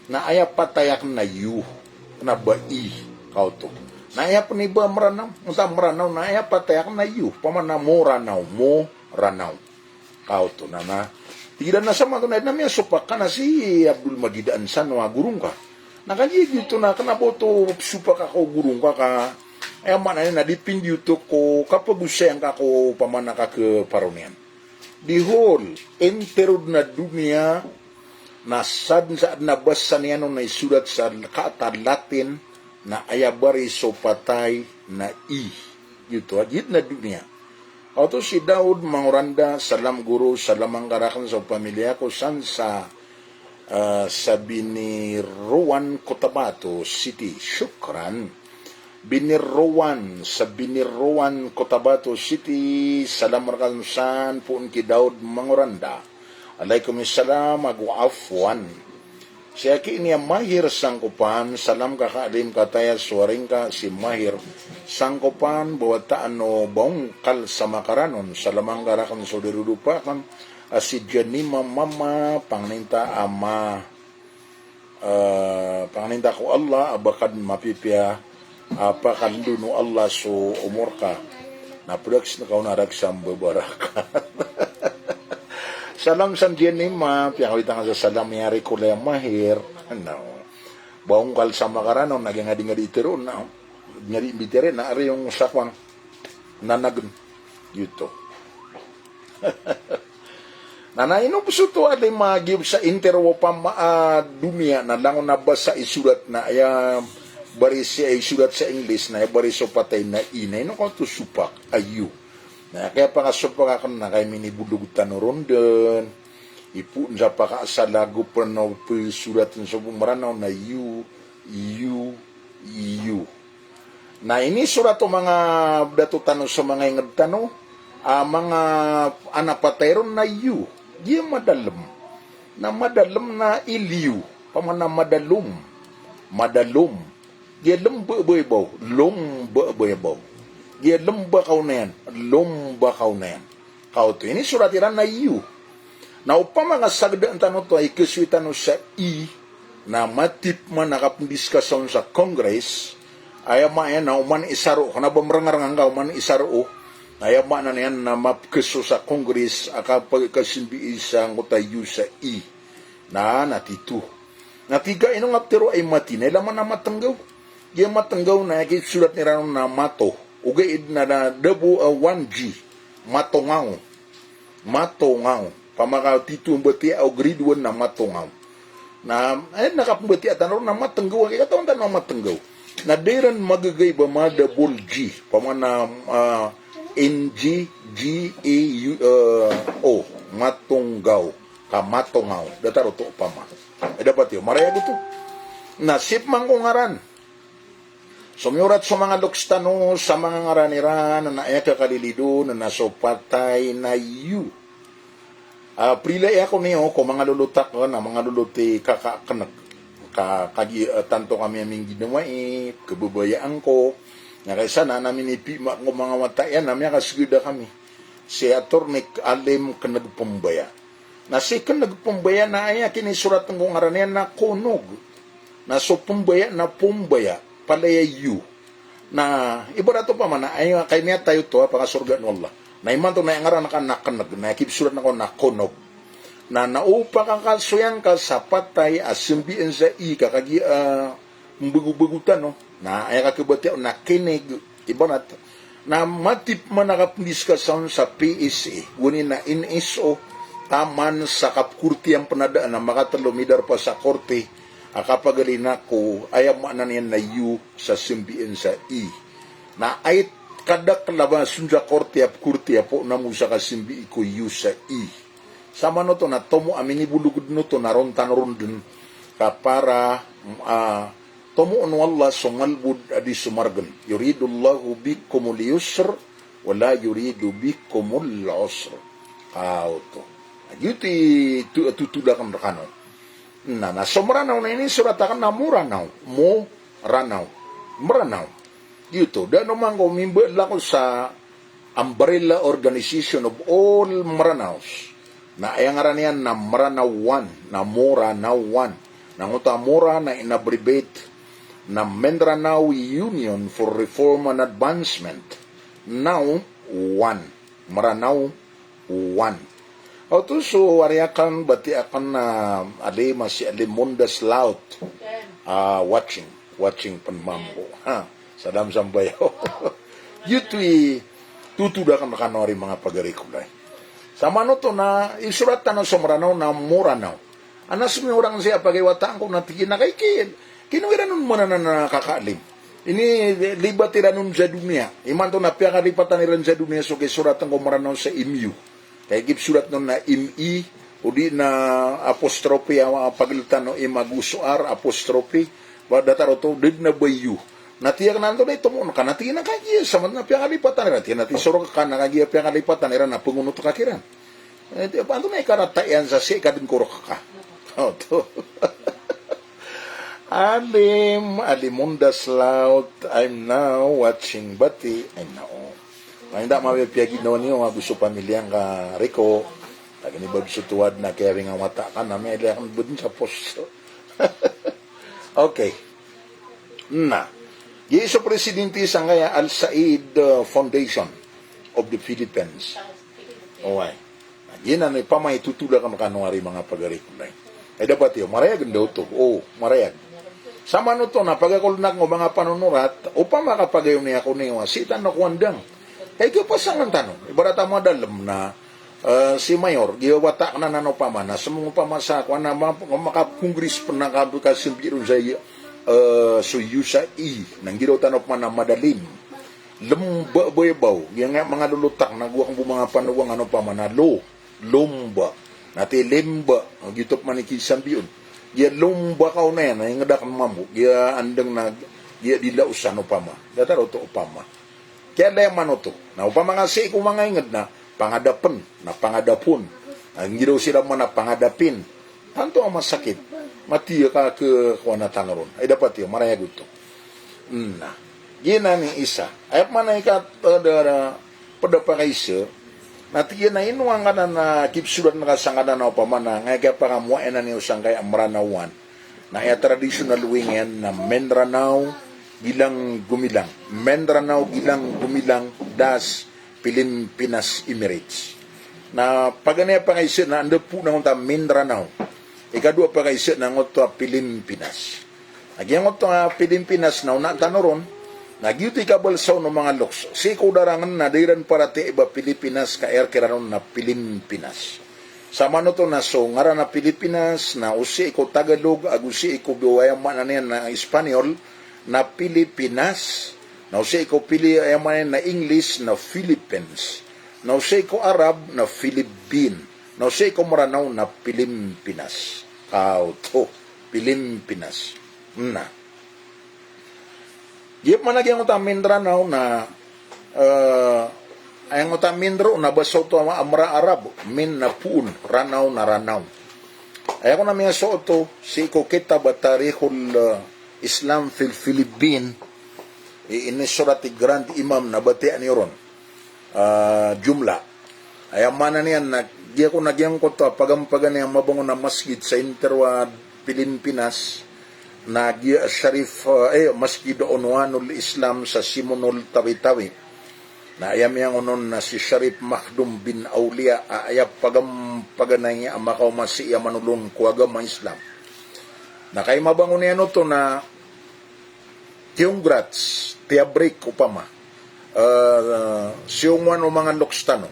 na aya patayak na yu, na bai, kao to. Na aya pa ni ba maranaw? Unta maranaw, na aya patayak na yu, pamana mo ranaw, kao to. Na, tidak na sama tunay na miya supak ka na si Abdul Majid Ansan, wa gurung ka. Nakajig dito na, kanabo to supak ako gurung ka, ay mana na dipindi ito ko, kapag usayang ka ko, pamana ka ke parunian. Di whole enterod na dunia na sad na basa niya nung naisulat sa kaata Latin na ayabari so patay na yuto agit na dunia. Auto si Daud manguranda salam guru salam manggarakan sa pamilya ko san sa Biniruan Cotabato City. Syukran. Biniruan Cotabato City. Salam markalmusan pun ki Daud manguranda. Alaikumussalam agwaafwan. Siya ki niya mahir sangkupan. Salam kakaalim kataya suwaring ka si mahir sangkupan bawataan no bongkal sa makaranon. Salamang garakan so dirudupakan. Si Janima mama pangninta ama pangninta ko Allah abakad mapipya apa kanduno Allah so umur ka na products na kau naragsam babaraka. Salam san Janima piyakawitan ka sa salam yari ko lang mahir bongkal sa makaranon naging ngadi itiro na ngadi bitere na ari yung sakwang nanagun yuto. Nanaino po to aday magib sa interwo pa dunia na lang nabasa isulat na aya bari siya isulat sa English na bari so patay na inay no ko to supak ayu. Na kaya pa nga supak ako na kay minibulugutan ron den. Ipu sa pa sa lago pa no sulat sa bumaranaw na you. Na ini surat o mga datutan sa mga ingad tano mga anapatayron na you. Di madalam na iliu pamana madalum di lemba boybaw di lemba kau na yan kau to ini surat iran na yu na upama nga sagda ang tanong to ay keswitan sa na matip man nakapindiskusyon sa Congress ay mayan na uman isaro kana ba marangarang man isaro ay na yan na mapkeso sa Congress akapag kasimbi isang utayu sa na natitu. Natiga inong aptero ay mati na laman na matanggaw. Yung matanggaw na sulat ni Ranon na mato. Ugaid na debu 1G. Matongaw. Pamaka titu mbati au grade 1 na matongaw. Na ay nakapumbati at ano na matanggaw. Kaya taon na matanggaw. Na deran magagay ba ma double G. Pamana NGGAO matunggaw kamatungaw dataro to pama dapat yo maraya dito nasip man kong ngaran sumiurat sa mga lokstano sa mga ngaraniran na eka kalilido na nasopatay na yu prilay ako niyo ko mga lulutak na mga luluti kakakanak tanto kami aming ginawa kababayaan ko nga kaysa na namin ipima ng mga matayan namin kasiguda kami si Atornik Alim kanagpumbaya na si kanagpumbaya na ay kinisurat ng kong aranian na konog na so pumbaya na pumbaya palaya yu na iba na to pa man ay kay niya tayo to pakasurga ng Allah na iman to na yung aran nakanag na kipsurat na ko na konog na naupa kang kalsuyan ka sa patay asimbiin sa kakagi mbagubagutan no na ay kakibati na kinig iba na matip man nakapindiskusyon sa PSA gunin na NSO taman sa kapkurti ang panadaan na makatalumidar pa sa korte akapagalin ko ayam na niyan na yu sa simbiin sa na ay kadak labasun sa korte ap kurti po na mo sa kasimbi ko yu sa sama no to na tomo aminibulugod no to na rontan-rondon kapara tumu'un wallah sumalbud adi sumargan yuridullahu bikumul yusr wala yuridu bikumul usr to yuti tutudakan rakano Na so maranaw na ini suratakan na muranaw. Maranaw. Dito, dano man ko, mimba lang ko sa umbrella organization of all Maranaos. Na ayang aranian na Maranao 1, na Moranao 1. Nanguta Mora na inabribate na Mindanao Union for Reform and Advancement. Now, 1. Maranao 1. Oto so wariakan bati akan na alima si Alimundas Laut watching panmambo sa damsang bayaw. Yutui tutuda kan kanori mga pagarikulay. Sama no to na isurat na sa Maranao na Moranao. Anas mi orang siya pagiwataan ko na tigin na kay kinuwira nun muna na nakakaalim. Ini libatira nun sa dunia. Iman to na piyakadipatan niran sa dunia so kay suratan ko Maranao sa MU. Kaya gip surat nun na MI o di na apostrope pagilitan no imagusuar apostrope datar to dig na bayu. Natiyak nanto na ito mo ka natiyan na kagiya sa man na piyakadipatan niran. Natiyan natin suro ka na kagiya piyakadipatan niran na pungunot kakiran. Paano na ikaratayan sa siya ikadin kurok ka? To. Alimundas Laut, I'm now watching Bati, I'm now. Ang hindi mapipiyagi na niyo, gusto pamilyang ka Rico, lagi ni Babso tuwad na kaya rin ang mata ka na, may ilang budin sa posto. Okay. Na. Giso presidente sa ngaya Al-Said Foundation of the Philippines. Okay. Yan ang ipamay tutula ka makanuari mga pagarikulay. Ay dapat yun, marayag daw to. Marayag. Sama no to, napagakulnak ng mga panunurat, upang makapagayon niya ako niyo, sitan na kuwandang. Kaya kapasang ang tanong, ibarata mo dalam na si Mayor, giwatak na nanopama, na sa mga pamasakwa na makapungris pa na kabukasyon biro sa suyusa nang giraw tanop man na madalim. Lemba-bayabaw, yung mga lulutak, nagwakang mga panuwang ano pa man na lomba, nati lemba, gitop manikisang biyon. Dia lomba kau na yan, yung ngadak mamu, dia andang na, dia dilausan upama. Dataro to upama. Kaya daya man to. Na upama nga si ko mga ingad na, pangadapon. Ang giraw sila man na pangadapin. Tanto ang masakit. Matiya ka ke kuwana tangaron. Ay dapat yun, marayag ito. Na. Gina ni isa. Ay man ay pada pakaisa, natiya na inuang ka na kipsulat na kasangka na upamana, nga pa nga muwain na niyo sang kaya Maranawan, na ay traditional wingen na Mindanao gilang gumilang. Mindanao gilang gumilang das Pilipinas Emirates. Na paganaya pa kaisa na ando po na unta Mindanao. Ikadua pa kaisa na unta Pilipinas. Nagyang unta Pilipinas na una tanoron, nagyuti kabalsaw ng mga loks. Si kudarangan na diran para ti iba Pilipinas ka kiranon na Pilipinas. Sama no to na so ngara na Pilipinas na usi ko Tagalog agusi ko biwayaman na yan na Espanyol na Pilipinas. Na usi ko yaman na English na Philippines. Na usi ko Arab na Philippine. Na usi ko Maranao na Pilipinas. To Pilipinas. Na. Gip man nagyang utam Mindanao na ayang utam Mindanao na baso to amra Arab min na puun Ranao na Ranao. Ay ako na miya so to si ko kita batarihul Islam fil Philippine inisurat ti Grand Imam na batian niron jumla. Ay mana niyan na di ako nagyang ko to pagampagan niyang mabangon na masjid sa interwa Pilipinas na Sharif Masjid Unwanul Islam sa Simonol Tawi-Tawi na ayam yang unon na si Sharif Makhdum bin Aulia ayap paganay niya ang makaw masi manulong kuwagam Islam na kay mabangon niya to na congrats tiabrik upama siyungwan o mga lokstano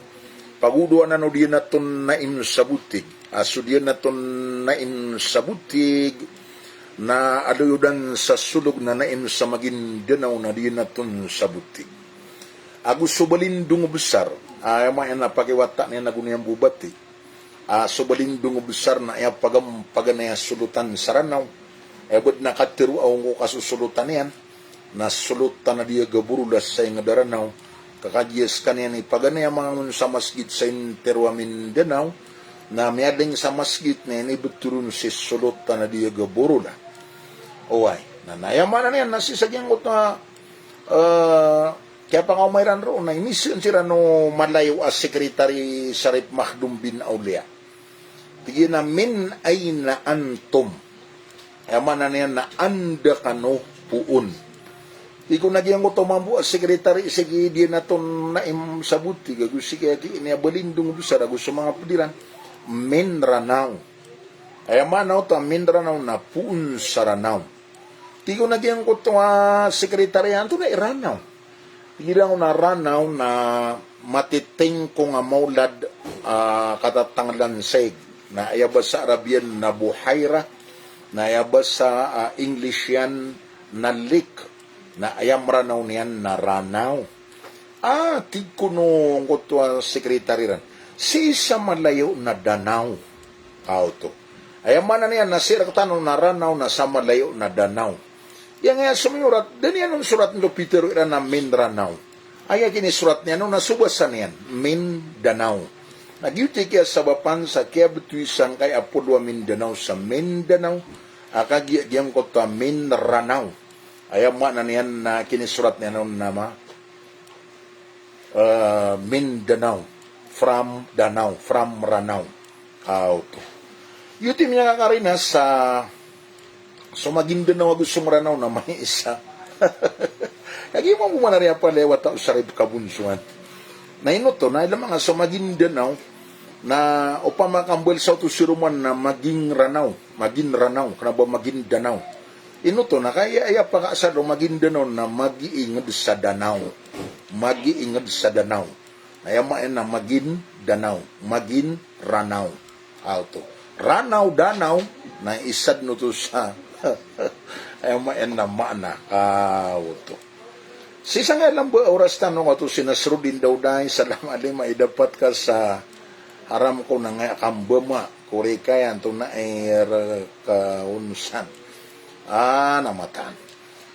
paguduan na no diyan naton na insabutig aso diyan naton na insabutig na aduyudan sa sulog na nain sa maging dinaw na di naton sa butig. Agus subalindong besar, ay mayan na pakiwata niya nagunayang bubati. Subalindong besar na ay paganaya sulutan sa ranaw. Ebod na katiru awang ko kasusulutan yan, na sulutan na diya gaburulas sa yung daranaw. Kakadiyas kanyan ipaganaya mga sa masjid sa interwa Mindanao, na miading sa masjid na ini beturun si sulot na dia gaboro na. Uway, na nayaman na yan, nasisagyang ko na, kaya pa nga umayran roon, na inisin sila no malayo as Secretary Sharif Makhdum bin Aulia. Tigyan na min ay na antum. Yaman na yan na anda kano puun. Iko nagyang ko tumambu as Secretary, sige di na to naim sabuti, gagusi kaya di iniabalindong bisa, gusto mga padiran, min ranaw. Yaman na ito, min ranaw na puun sa ranaw. Tigo nagyang ko ito Secretary, ito na iranaw. Tigirang na ranaw na matiting ko nga maulad katatanglan seg na ayabas sa Arabian na buhayra, na ayabas sa English yan na lake, na ayam ranaw niyan na ranaw. Tigkunong ko ito Secretary ran. Si isa malayo na danaw. Kauto. Ayaman na niyan na siraktanong na ranaw na sa malayo na danaw. Yang nga sumiyurat, dan yan ang surat nilo Peter iran na Mindanao. Ay kini surat niya nung nasubasan yan, Mindanao. Nagyuti kaya sabapan sa kaya betuisan kay Apodwa Mindanao sa Mindanao, akagyam ko ta Mindanao. Ayaw ma na niyan na kinisurat niya nung nama, Mindanao, from Danao, from Ranao. Auto. Yuti niya kakarina sa so Maguindanao gusto mo ranaw na may isa. Kagi mo manarya pa lewat ang sarip kabunsuan. Na inoto na ilang mga so Maguindanao na upama kambal sa utusiruman na maging ranaw, kana ba Maguindanao. Inoto na kaya ay pakasado Maguindanao na magiingad sa Danao. Magiingad sa Danao. Ay maen na Maguindanao, magin ranaw. Auto. Ranaw Danao na isad no to sa ay maen na mana auto. Si nga lang ba oras tanong ato si Nasruddin Dauday salam ali maidapat ka sa haram ko na nga kambama kuri kayan to na kaunsan namatan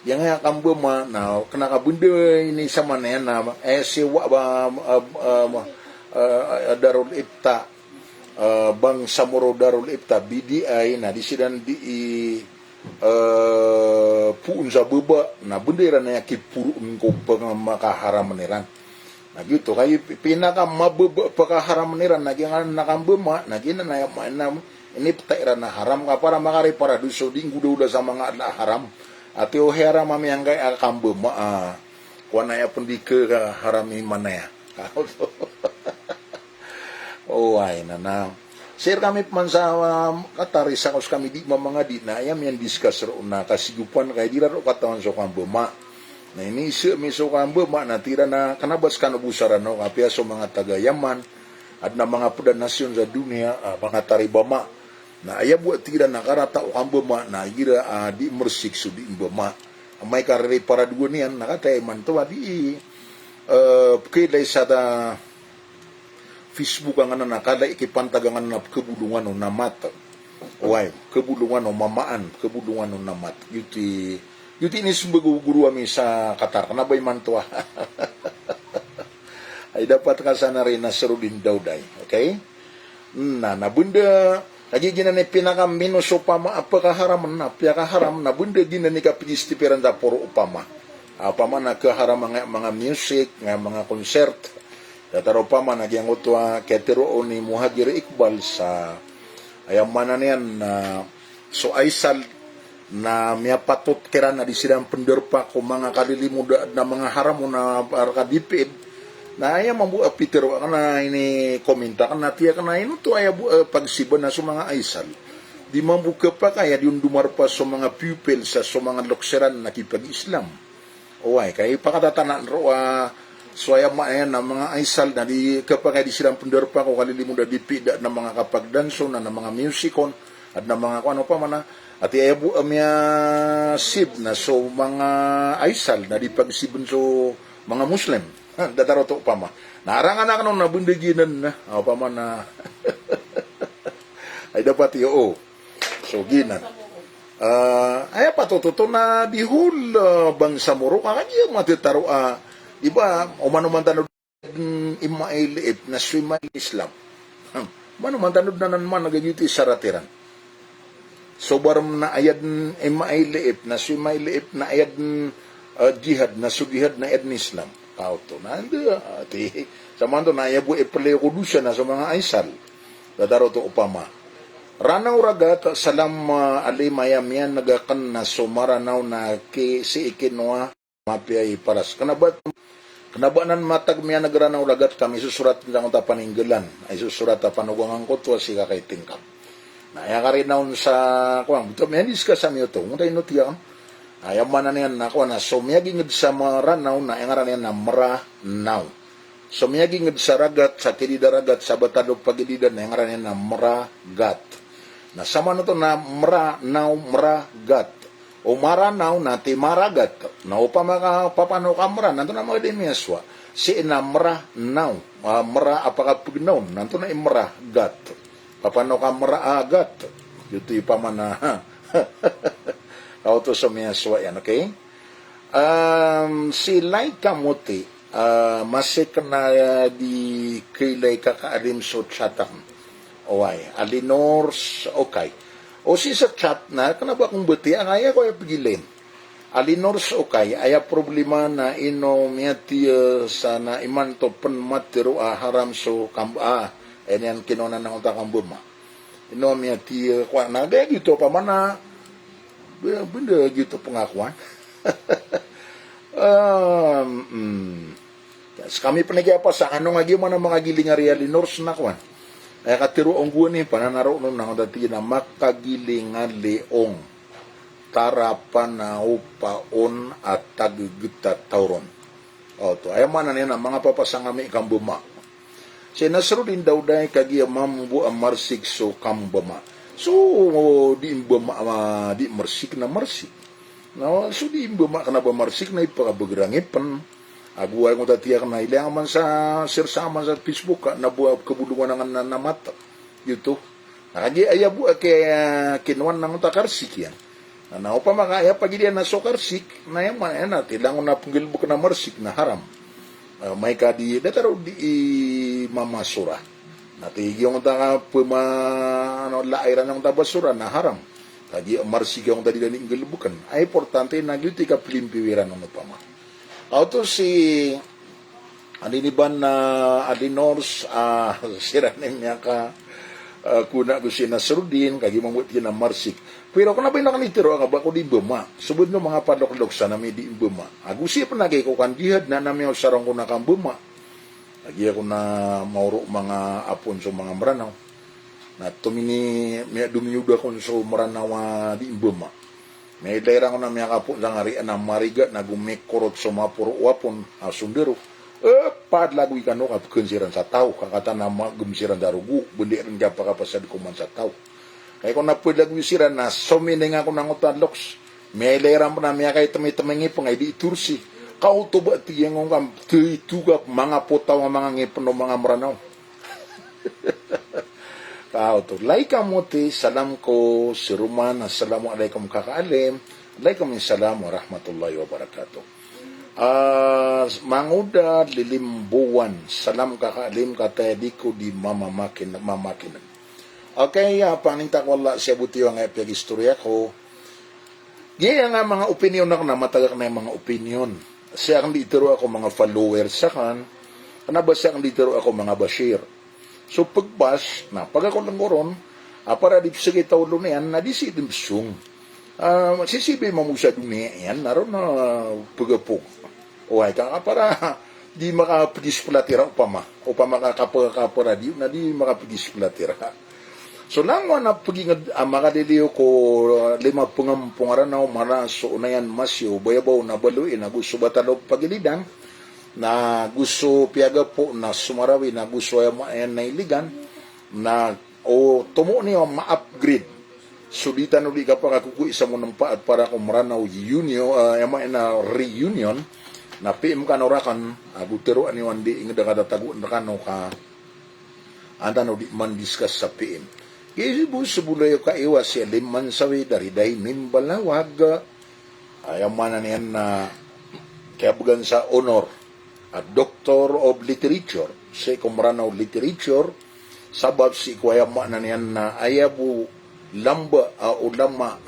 yang nga kambama na kanakabunda ini sama na yan na siwa ba Darul Ifta Bang Samuro Darul Ifta BDI na disidan di puun sa baba na bendera na yakipurun ko makaharam niran. Na gitu kay pinaka mababa pakaharam niran nagyan nakambema nagyan na ini petairan na haram ka para makari para duso dinggu udah sa mga haram. Ati o haram mami yang kay akambema kuana ya pendike ka harami mana ya. Oh ay na. Sir kami man sa Katari sa kus kami di mga di na ayam yan discuss ro na kasigupan kay di ro katawan so kambema. Na ini mi so kambema na tira na kanabas kanubusara no kapya so mga taga Yaman at na mga pudan nasyon sa dunia mga taribama na aya buat tira na karata o kambema na gira di mersik so di imbema. May karere para dua niyan nakatay man to di kay sa Facebook ang nakala ikipantagangan na kebudungan o namat. Uway, kebudungan o mamaan, kebudungan o namat. Yuti ini sumbago guru kami sa Qatar. Kanabay man to ay dapat ka sana rin Nasruddin Dauday. Okay? Na bunda, lagi gina ni pinakaminus upama apakaharam na, piyakaharam na bunda gina ni kapigistipiran da puro upama. Upama na kaharam mga music, mga concert, Tataro pa man nagyang utwa ketero ni Muhajir Iqbal sa ayam mana niyan so aisal na miapatot kira na di sidang penderpa ko mga kalilimuda na mga haram na arkadipid na ayam mambu apitero kana ini komenta kana tiya kana ino to ay pagsiban na so mga aisal di mambuka pa kaya di undumar pa so mga pupil sa so mga lokseran na kipag-Islam. Oy kay pakatatanan ro so ayam na mga aisal na di kapag di silang penderpa ko kalilimuda dipida na mga kapagdanso na mga musikon at na mga ano pa man at ayabu amya sib na so mga aisal na di pagsibon so mga Muslim dataro to pa ma narangan na kanon na bundaginan na pa man na ay dapat yo so ginan ay patututo na dihul bang samuro kanya matitaro iba, umano man tanong imailip na swimay Islam. Mano man tanod na naman nagagyuti sa ratiran. So baram na ayad mailiip na si mailiip na ayad jihad na sugihad na ayad ni Islam. Kauto na ti sa mando na ayabu ipale kudusya na sa mga aisal. Dadaro to upama. Ranaw ragat salam alimayam yan nagakan na sumaranaw na ki si ikinwa mapiyay paras. Kanabanan matag miya nagranaw ragat kami susurat lang ta paninggalan. Ay susurat ta panugangan ko to si kakay tingkap. Na ya ka rin naon sa kuwang. Ito may discuss sa miyo to. Ngunta inutiyan. Ayaw man na niyan na kuwang na sumiyagingid sa mga ranaw na yung niyan na maranaw. Sumiyagingid sa ragat, sa tilida ragat, sa batado pagilidan na yung niyan na maragat. Na sama na to na maranaw, maragat. O maranaw na ti maragat. Na upama papano ka mara. Nanto na mga dimyaswa. Si ina maranaw. Mara apakapignaw. Nanto na imaragat. Papano ka maraagat? Yuto pa man na auto sa miyaswa yan, okay? Si Laika Muti, masik na di kilay kakaalim so chatang. Oay, Alinors, okay. O si sa chat na, kanaba kung buti, ang aya ko ay pagilin. Alinors, okay, aya problema na ino miyati sana iman to panmatiro haram so kamba, yan kinona ng utakang buma. Inomya ti kwa na de gitu pa mana benda gitu pengakuan. Kami panigya pa sa ano nga mana mga giling real nors na kwan. Ay katiro ang buwan ni pananaro no nang dati na makagiling leong tarapan na upaon at taguguta tauron. O to ay mana niya na mga papasangami kang buma. Si Nasruddin daw dahil kagiya mambu ang marsik so kambama. So, di imbama, di marsik na marsik. No, so, di imbama ka na ba marsik na ipakabagrangipin. Aguay ko tatiyak na ilang man sa sirsama sa Facebook ka, nabuha kabulungan ng namata. Yuto. Nakagi ayabu kaya kinuan ng takarsik yan. Na pa mga aya pagilian na so karsik, na yan natin lang na punggilbuk na marsik na haram. May kadi dataro di mamasura. Natigi yung ta lairan ng tabasura na haram. Kadi marsig yung tadi dani inggelbukan. Ay importante na gyuti ka plimpiwiran ng pama. Auto si aniniban na Alinors siranim niya ka kuna ko si Nasruddin kagi mamut na marsig. Pero kung nabay nakanitiro ang abako di bema, subod no mga padlok-lok sa nami di bema. Agusi pa nagay ko kan jihad na nami sarong ko na kang bema. Lagi ako na mauro mga apon so mga maranaw. Na tumini may duminyuda ko so maranaw di bema. May daira ko na may kapon sa ngari na mariga na gumikorot so mapuro wapon sundero. Padlagoy ka no kapkunsiran sa tao. Kakata na magumsiran darugu. Bundi rin ka pa kapasad ko man sa tao. Kaya kung napulagwisiran na sumining ako ng utadloks, may leram na may kay tami-tamingi pa ngay di itursi. Kauto ba tiyang ang tugap mga putaw ng mga ngipon ng mga maranaw. Kauto. Laika Muti, salam ko si Roman, assalamualaikum kakaalim, alaikum salam wa rahmatullahi wa barakatuh. Manguda lilimbuwan, salam kakaalim katayadiko di mamakin. Okay, paninta ko wala siya buti yung istorya ko. Gaya nga mga opinion ako na matagak na yung mga opinion. Siya ang litero ako mga followers sa kan. Kanaba siya ang litero ako mga bashir. So pagbas, na pag ako lang koron, para di sige tawlo na yan, na di si dimsung. Sisibi mo mo sa dunia yan, naroon na pagapog. O ay ka para di makapagdisplatira upama kakapagkapara di, na di makapagdisplatira. So lang na pagingad makadiliyo ko 5 pungaranaw maraso na yan masyo bayabaw na baluin na gusto batalog pagilidan na gusto piyaga po na sumarawi na gusto yan na iligan na o tumo niyo ma-upgrade so dita no di ka pa kakukuy sa mo ng paat para kung maranaw union na reunion na PM ka norakan agutero ani wandi ingda kada tagu nakano ka anda no di man discuss sa PM. Kasi po subulay ka iwas siya liman sawi dari dahi mimbalawag ayaw man niyan na kaya bugan sa honor a Doctor of Literature say kumranaw literature Sabab si kuwayama na niyan na ayabu lamba ulama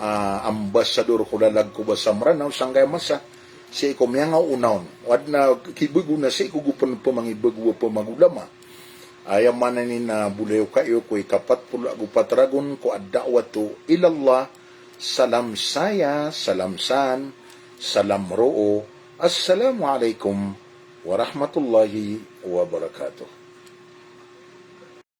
ambasador ko lalag ko ba sa maranaw sanggay masa si ko miyanga unaon wad na kibugo na si ko gupan pa mangibugo pa magulama ayam man ni na bulayo kayo ko ikapat pula gupatragon ko ad-da'watu ilallah salam saya salam san salam roo assalamu alaikum warahmatullahi wabarakatuh.